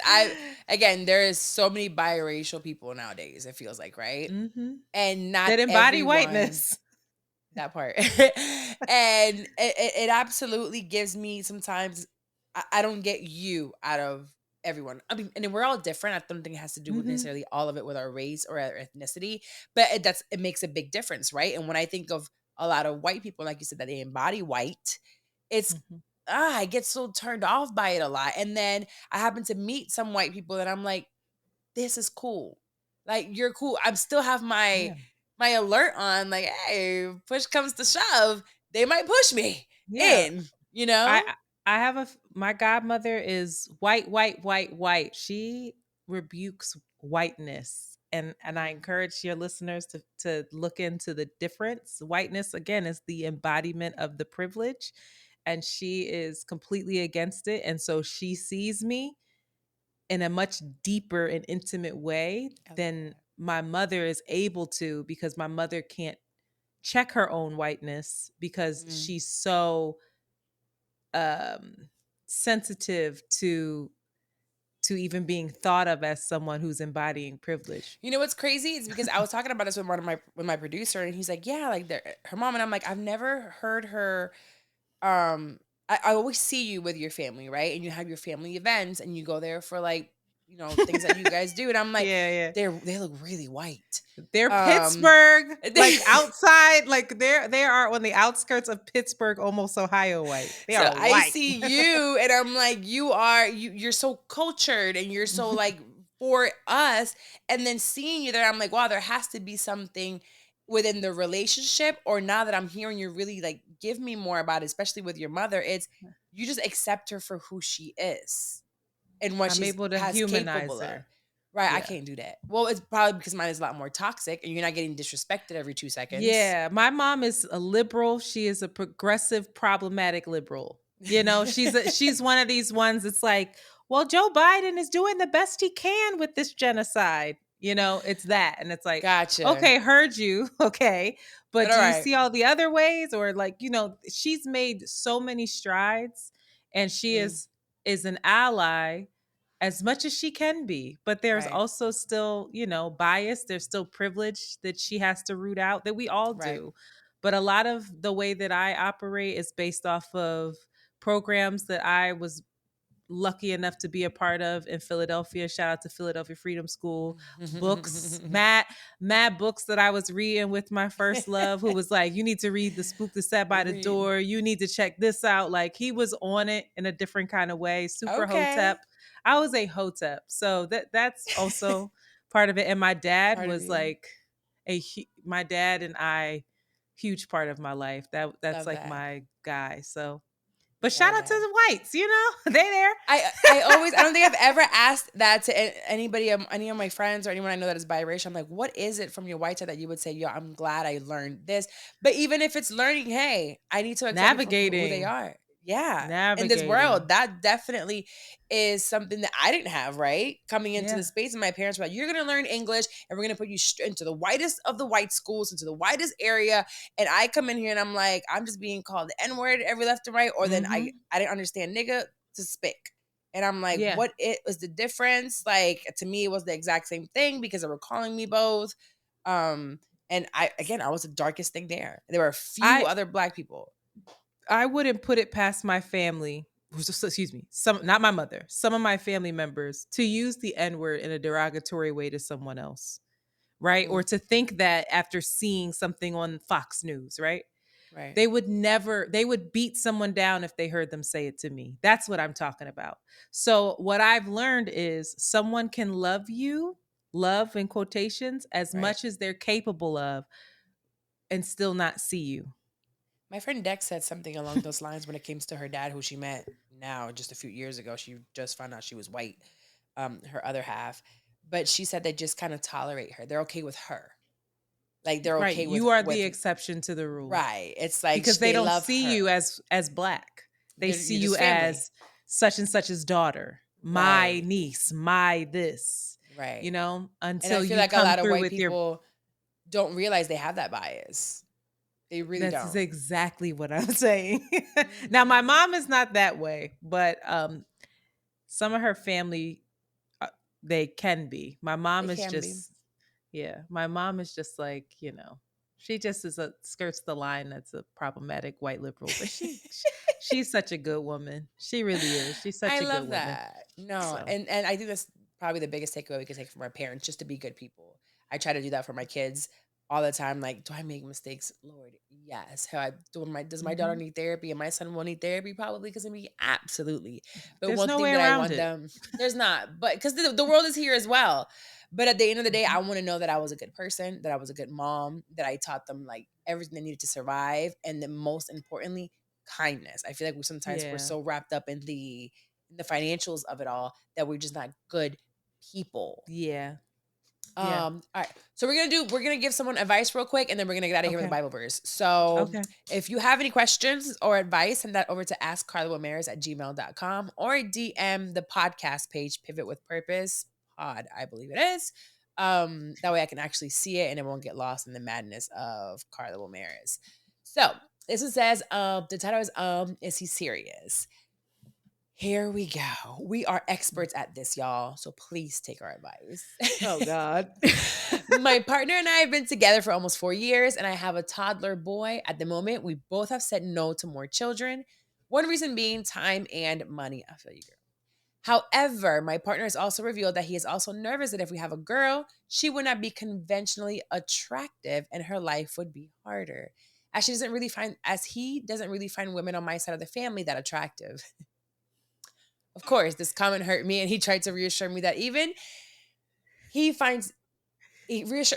again, there is so many biracial people nowadays, it feels like, right? Mm-hmm. And not That embody everyone, whiteness. that part. And it absolutely gives me sometimes, I don't get you out of everyone. I mean, and we're all different. I don't think it has to do with Mhm. necessarily all of it with our race or our ethnicity, but it makes a big difference, right? And when I think of a lot of white people, like you said, that they embody white, it's Mhm. I get so turned off by it a lot. And then I happen to meet some white people that I'm like, this is cool. Like, you're cool. I'm still have Yeah. my alert on, like, hey, push comes to shove, they might push me Yeah. in, you know? I have my godmother is white. She rebukes whiteness. And I encourage your listeners to look into the difference. Whiteness, again, is the embodiment of the privilege. And she is completely against it. And so she sees me in a much deeper and intimate way than my mother is able to, because my mother can't check her own whiteness because she's so sensitive to even being thought of as someone who's embodying privilege. You know what's crazy? It's because I was talking about this with my producer, and he's like, yeah, like her mom, and I'm like, I've never heard her. I always see you with your family, right? And you have your family events, and you go there for, like, things that you guys do, and I'm like, Yeah. they look really white. They're Pittsburgh, like outside, like they are on the outskirts of Pittsburgh, almost Ohio white. They So are I white. see you, and I'm like, you're so cultured, and you're so, like, for us. And then seeing you there, I'm like, wow, there has to be something within the relationship. Or now that I'm hearing you really, like, give me more about it, especially with your mother, it's you just accept her for who she is and what I'm she's able to has humanize capable of. her. Right, I Yeah. can't do that. Well, it's probably because mine is a lot more toxic, and you're not getting disrespected every 2 seconds. Yeah, my mom is a liberal. She is a progressive, problematic liberal. She's one of these ones. It's like, well, Joe Biden is doing the best he can with this genocide. It's that, and it's like, Gotcha. okay, heard you, okay, but do all you right. see all the other ways? Or, like, she's made so many strides, and she is an ally as much as she can be, but there's Right. also still, bias. There's still privilege that she has to root out, that we all Right. do. But a lot of the way that I operate is based off of programs that I was lucky enough to be a part of in Philadelphia. Shout out to Philadelphia Freedom School. Books, mad books that I was reading with my first love, who was like, you need to read The Spook That Sat by the Door. You need to check this out. Like, he was on it in a different kind of way. Super Hotep. I was a Hotep. So that's also part of it. And my dad was like my dad and I, huge part of my life. That's like my guy. So, but shout out to the whites, they there. I don't think I've ever asked that to anybody, any of my friends or anyone I know that is biracial. I'm like, what is it from your white side that you would say, yo, I'm glad I learned this? But even if it's learning, hey, I need to accept people for who they are. Yeah. In this world, that definitely is something that I didn't have, right? Coming into the space, and my parents were like, you're going to learn English, and we're going to put you into the whitest of the white schools, into the whitest area. And I come in here and I'm like, I'm just being called the N-word every left and right. Or then I didn't understand nigga to spick. And I'm like, what was the difference? Like, to me, it was the exact same thing because they were calling me both. And I was the darkest thing there. There were a few other Black people. I wouldn't put it past my family, excuse me, not my mother, some of my family members, to use the N-word in a derogatory way to someone else, right? Or to think that after seeing something on Fox News, right? Right. They would beat someone down if they heard them say it to me. That's what I'm talking about. So what I've learned is someone can love you, love in quotations, as much as they're capable of, and still not see you. My friend Dex said something along those lines when it comes to her dad, who she met now just a few years ago. She just found out she was white, her other half. But she said they just kind of tolerate her. They're okay with her. Like, they're okay with... You are the exception to the rule. Right. It's like, because they don't see you as Black. They see you as such and such's daughter, my niece, my this. Right. Until and I feel you like come a lot of through white with people don't realize they have that bias. They really That's don't. exactly what I'm saying. Now, my mom is not that way, but some of her family, uh, they can be. My mom They is can be. just, yeah, my mom is just like, she just skirts the line. That's a problematic white liberal, but she's such a good woman. She really is. She's such I a good love woman. that. No, So and I think that's probably the biggest takeaway we can take from our parents, just to be good people. I try to do that for my kids all the time. Like, do I make mistakes? Lord, yes. Does my daughter mhm. need therapy and my son will need therapy? Probably because of me. Absolutely. But There's one no thing way that I around want it. them, there's not, but because the world is here as well. But at the end of the day, I Mhm. want to know that I was a good person, that I was a good mom, that I taught them like everything they needed to survive, and then most importantly, kindness. I feel like we're Yeah. so wrapped up in the financials of it all that we're just not good people. Yeah. Yeah. All right. So we're gonna give someone advice real quick, and then we're gonna get out of here with a Okay. Bible verse. So Okay. if you have any questions or advice, send that over to askcarlawomares@gmail.com or DM the podcast page, Pivot with Purpose Pod, I believe it is. That way I can actually see it and it won't get lost in the madness of Carla Womares. So this one says, the title is he serious? Here we go. We are experts at this, y'all. So please take our advice. Oh God. My partner and I have been together for almost 4 years, and I have a toddler boy. At the moment, we both have said no to more children. One reason being time and money. I feel you, girl. However, my partner has also revealed that he is also nervous that if we have a girl, she would not be conventionally attractive and her life would be harder. As he doesn't really find women on my side of the family that attractive. Of course, this comment hurt me, and he tried to reassure me that he reassured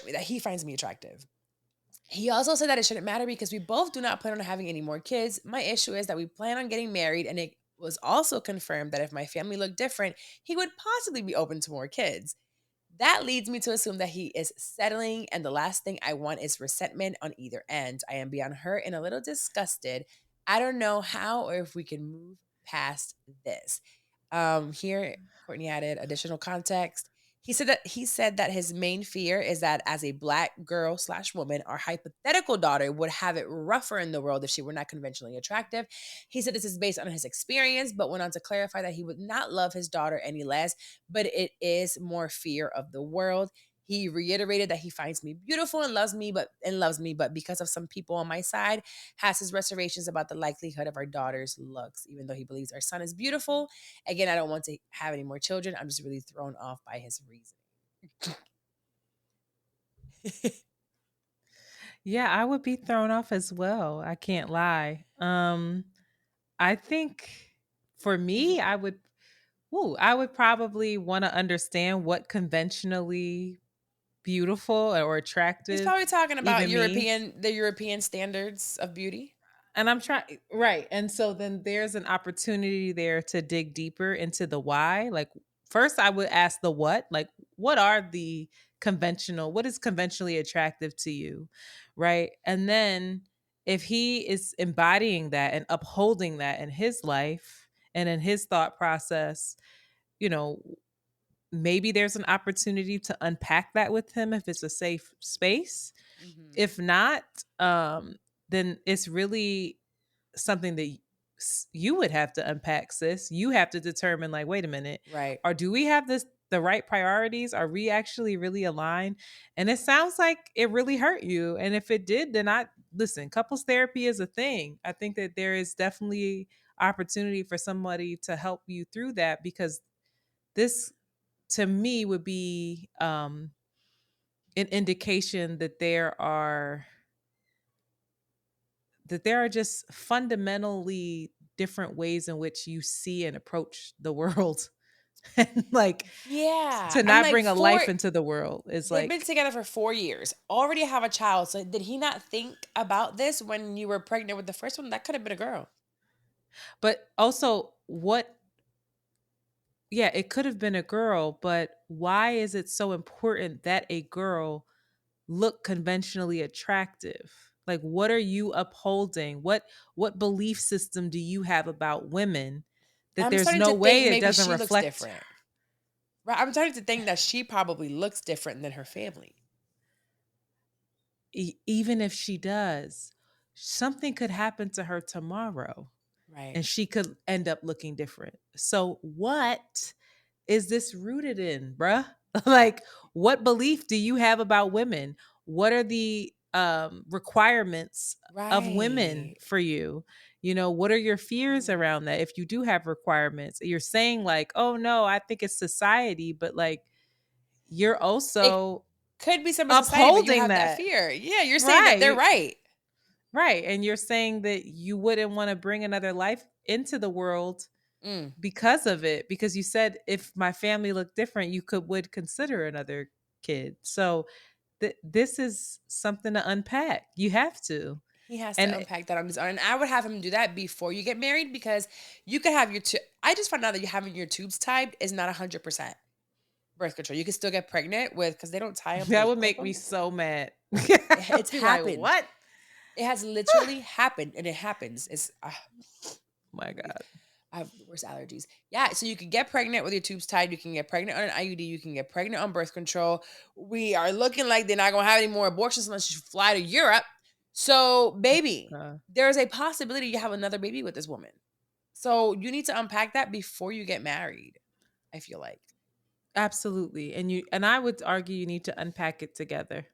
me that he finds me attractive. He also said that it shouldn't matter because we both do not plan on having any more kids. My issue is that we plan on getting married, and it was also confirmed that if my family looked different, he would possibly be open to more kids. That leads me to assume that he is settling, and the last thing I want is resentment on either end. I am beyond hurt and a little disgusted. I don't know how or if we can move past this. Here, Courtney added additional context. He said that his main fear is that as a black girl slash woman, our hypothetical daughter would have it rougher in the world if she were not conventionally attractive. He said this is based on his experience, but went on to clarify that he would not love his daughter any less, but it is more fear of the world. He reiterated that he finds me beautiful and loves me, but because of some people on my side, has his reservations about the likelihood of our daughter's looks, even though he believes our son is beautiful. Again, I don't want to have any more children. I'm just really thrown off by his reasoning. Yeah, I would be thrown off as well. I can't lie. I think for me, I would probably want to understand what conventionally beautiful or He's attractive probably talking about even means. the European standards of beauty. And I'm trying, right. And so then there's an opportunity there to dig deeper into the why. Like, first, I would ask the what, like, what is conventionally attractive to you? Right. And then if he is embodying that and upholding that in his life and in his thought process, you know, maybe there's an opportunity to unpack that with him if it's a safe space. Mm-hmm. If not, then it's really something that you would have to unpack, sis. You have to determine, like, wait a minute, Right. or do we have the right priorities? Are we actually really aligned? And it sounds like it really hurt you. And if it did, then listen, couples therapy is a thing. I think that there is definitely opportunity for somebody to help you through that, because this to me would be an indication that there are just fundamentally different ways in which you see and approach the world. And like, Yeah. to I'm not like, bring a life into the world is they've been like, together for 4 years, already have a child. So did he not think about this when you were pregnant with the first one? That could have been a girl. but also yeah, it could have been a girl, but why is it so important that a girl look conventionally attractive? Like, what are you upholding? What belief system do you have about women that I'm there's starting no to think way it maybe doesn't she looks reflect? different. Right. I'm starting to think that she probably looks different than her family. Even if she does, something could happen to her tomorrow Right. and she could end up looking different. So what is this rooted in, bruh? Like, what belief do you have about women? What are the requirements of women Right. for you? You know, what are your fears around that? If you do have requirements, you're saying like, oh no, I think it's society, but like you're also Could be some of society, but you upholding have that that. fear. Yeah, you're saying that Right. they're right. Right. And you're saying that you wouldn't want to bring another life into the world Mm. because of it, because you said if my family looked different, you would consider another kid. So this is something to unpack. You have to. He has to And unpack that on his own. And I would have him do that before you get married, because you could have your I just found out that you having your tubes tied is not 100% birth control. You can still get pregnant with, because they don't tie them. that They would clip make me 'em. so mad. It's Be like, happened. what? It has literally happened, and it happens. It's My God. I have the worst allergies. Yeah, so you can get pregnant with your tubes tied. You can get pregnant on an IUD. You can get pregnant on birth control. We are looking like they're not going to have any more abortions unless you fly to Europe. So, baby, there's a possibility you have another baby with this woman. So you need to unpack that before you get married, I feel like. Absolutely. And I would argue you need to unpack it together,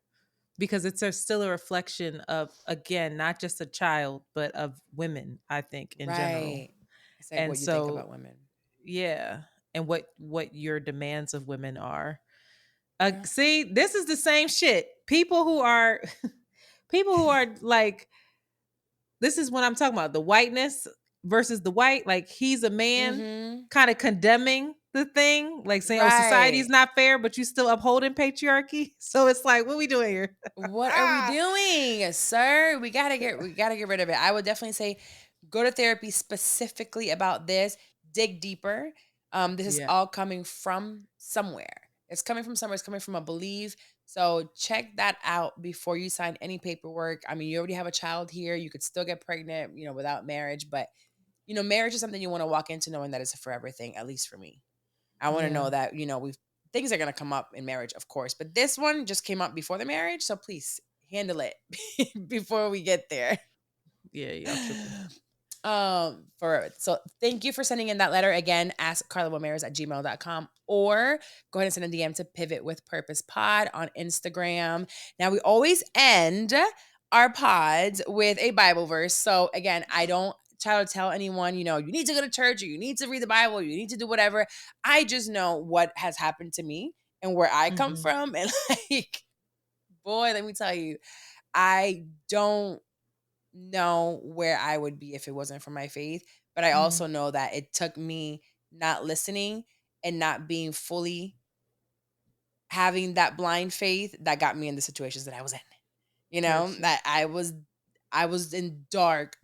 because it's still a reflection of, again, not just a child, but of women, I think, in general. Right. It's like And what you think so, about women. yeah, and what your demands of women are. Yeah. See, this is the same shit. People who are like, this is what I'm talking about. The whiteness versus the white. Like, he's a man, Mm-hmm. kind of condemning the thing, like saying, "Oh, society is Right. not fair," but you still upholding patriarchy. So it's like, what are we doing here? What are we doing, sir? We gotta get rid of it. I would definitely say go to therapy specifically about this. Dig deeper. This is Yeah. all coming from somewhere. It's coming from somewhere. It's coming from a belief. So check that out before you sign any paperwork. I mean, you already have a child here. You could still get pregnant, without marriage. But marriage is something you want to walk into knowing that it's a forever thing. At least for me. I want to Yeah. know that, things are going to come up in marriage, of course, but this one just came up before the marriage. So please handle it before we get there. Yeah, y'all tripping. So thank you for sending in that letter. Again, ask carlawamers@gmail.com, or go ahead and send a DM to Pivot with Purpose Pod on Instagram. Now, we always end our pods with a Bible verse. So again, I don't try to tell anyone, you need to go to church, or you need to read the Bible, or you need to do whatever. I just know what has happened to me and where I come from. And like, boy, let me tell you, I don't know where I would be if it wasn't for my faith. But I also know that it took me not listening and not being fully having that blind faith that got me in the situations that I was in. That I was in dark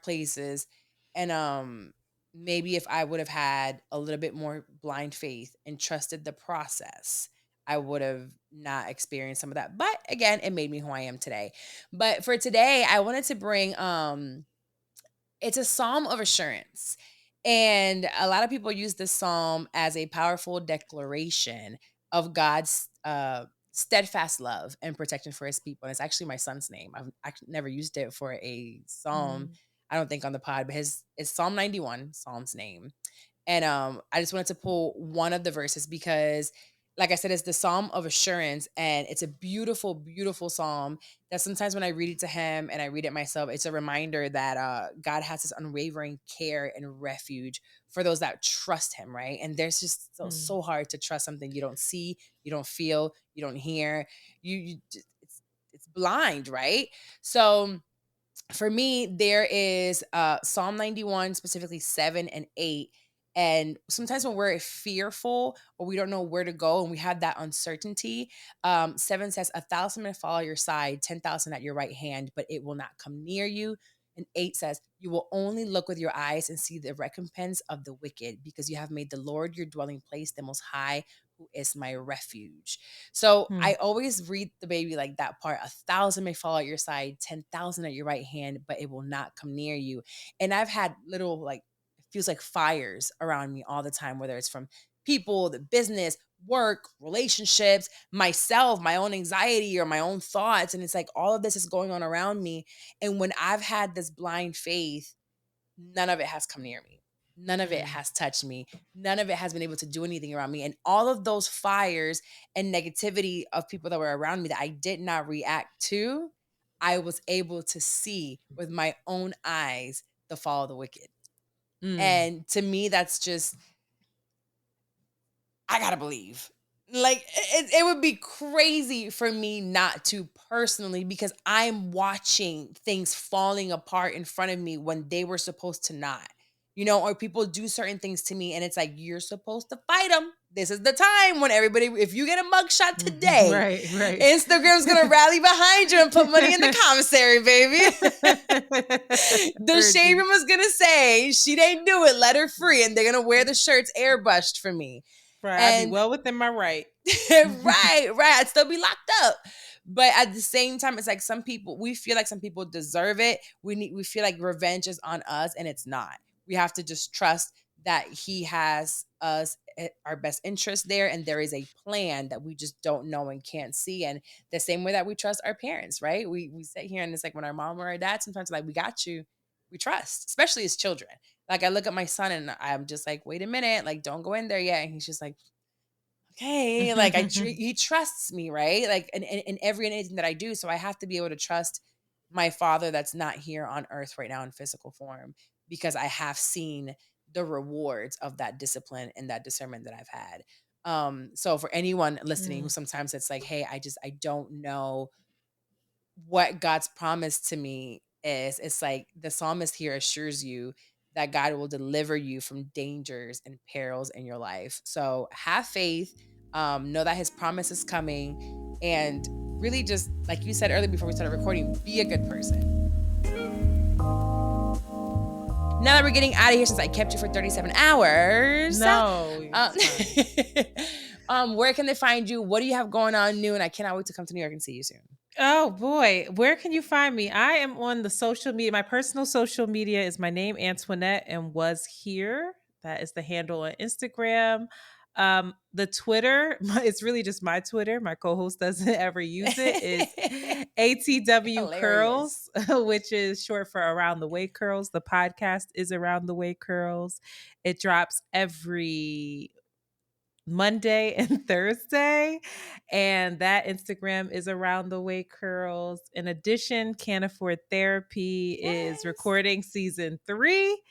places. And maybe if I would have had a little bit more blind faith and trusted the process, I would have not experienced some of that. But again, it made me who I am today. But for today, I wanted to bring it's a psalm of assurance. And a lot of people use this psalm as a powerful declaration of God's steadfast love and protection for his people. And it's actually my son's name. I've actually never used it for a psalm, I don't think, on the pod, but it's Psalm 91, Psalm's name. And I just wanted to pull one of the verses because, like I said, it's the Psalm of Assurance, and it's a beautiful, beautiful psalm that sometimes when I read it to him and I read it myself, it's a reminder that God has this unwavering care and refuge for those that trust him, right? And there's just so hard to trust something you don't see, you don't feel, you don't hear. It's blind, right? So for me, there is Psalm 91, specifically 7 and 8. And sometimes when we're fearful or we don't know where to go and we have that uncertainty, 7 says, 1,000 may fall at your side, 10,000 at your right hand, but it will not come near you. And 8 says, you will only look with your eyes and see the recompense of the wicked, because you have made the Lord your dwelling place, the Most High, who is my refuge. So I always read the baby like that part. 1,000 may fall at your side, 10,000 at your right hand, but it will not come near you. And I've had little, like, it feels like fires around me all the time, whether it's from people, the business, work, relationships, myself, my own anxiety or my own thoughts. And it's like all of this is going on around me. And when I've had this blind faith, none of it has come near me. None of it has touched me. None of it has been able to do anything around me. And all of those fires and negativity of people that were around me that I did not react to, I was able to see with my own eyes the fall of the wicked. And to me, that's just, I gotta believe. Like, it would be crazy for me not to personally, because I'm watching things falling apart in front of me when they were supposed to not. You know, or people do certain things to me and it's like, you're supposed to fight them. This is the time when everybody, if you get a mugshot today, right. Instagram's going to rally behind you and put money in the commissary, baby. The shade room is going to say, she didn't do it, let her free. And they're going to wear the shirts airbrushed for me. Right, I'd be well within my right. right. I'd still be locked up. But at the same time, it's like some people, we feel like some people deserve it. We feel like revenge is on us, and it's not. We have to just trust that he has us at our best interest there, and there is a plan that we just don't know and can't see. And the same way that we trust our parents, right? We sit here and it's like when our mom or our dad sometimes like, we got you. We trust, especially as children. Like I look at my son and I'm just like, wait a minute, like don't go in there yet. And he's just like, okay, like he trusts me, right? Like in every and anything that I do. So I have to be able to trust my father that's not here on earth right now in physical form, because I have seen the rewards of that discipline and that discernment that I've had. So for anyone listening who sometimes it's like, hey, I don't know what God's promise to me is, it's like the psalmist here assures you that God will deliver you from dangers and perils in your life. So have faith, know that his promise is coming, and really just, like you said earlier before we started recording, be a good person. Now that we're getting out of here, since I kept you for 37 hours. No. Where can they find you? What do you have going on new? And I cannot wait to come to New York and see you soon. Oh boy, where can you find me? I am on the social media. My personal social media is my name, Antoinette, and was here. That is the handle on Instagram. The Twitter, it's really just my Twitter. My co-host doesn't ever use it. Is ATW Curls, which is short for Around the Way Curls. The podcast is Around the Way Curls. It drops every Monday and Thursday, and that Instagram is Around the Way Curls. In addition, Can't Afford Therapy is recording season 3,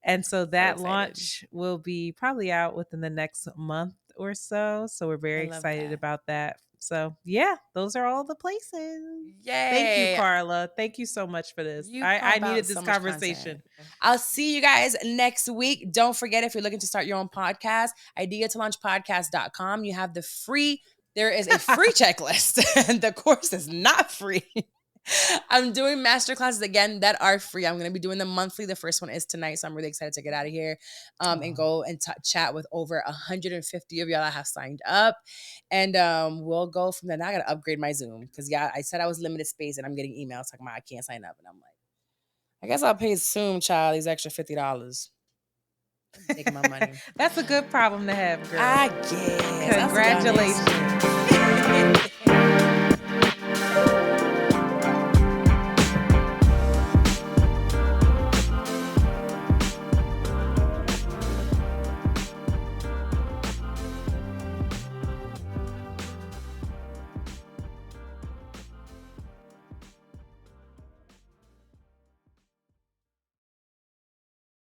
and so that launch will be probably out within the next month or so. So we're very excited about that. So yeah, those are all the places. Yay. Thank you, Carla. Thank you so much for this. I needed this conversation. I'll see you guys next week. Don't forget, if you're looking to start your own podcast, ideatolaunchpodcast.com. You have there is a free checklist, and the course is not free. I'm doing masterclasses again that are free. I'm going to be doing them monthly. The first one is tonight, so I'm really excited to get out of here and go and chat with over 150 of y'all that have signed up. And we'll go from there. Now I got to upgrade my Zoom because, I said I was limited space, and I'm getting emails talking about I can't sign up. And I'm like, I guess I'll pay Zoom, child, these extra $50. I'm taking my money. That's a good problem to have, girl. I guess. Congratulations.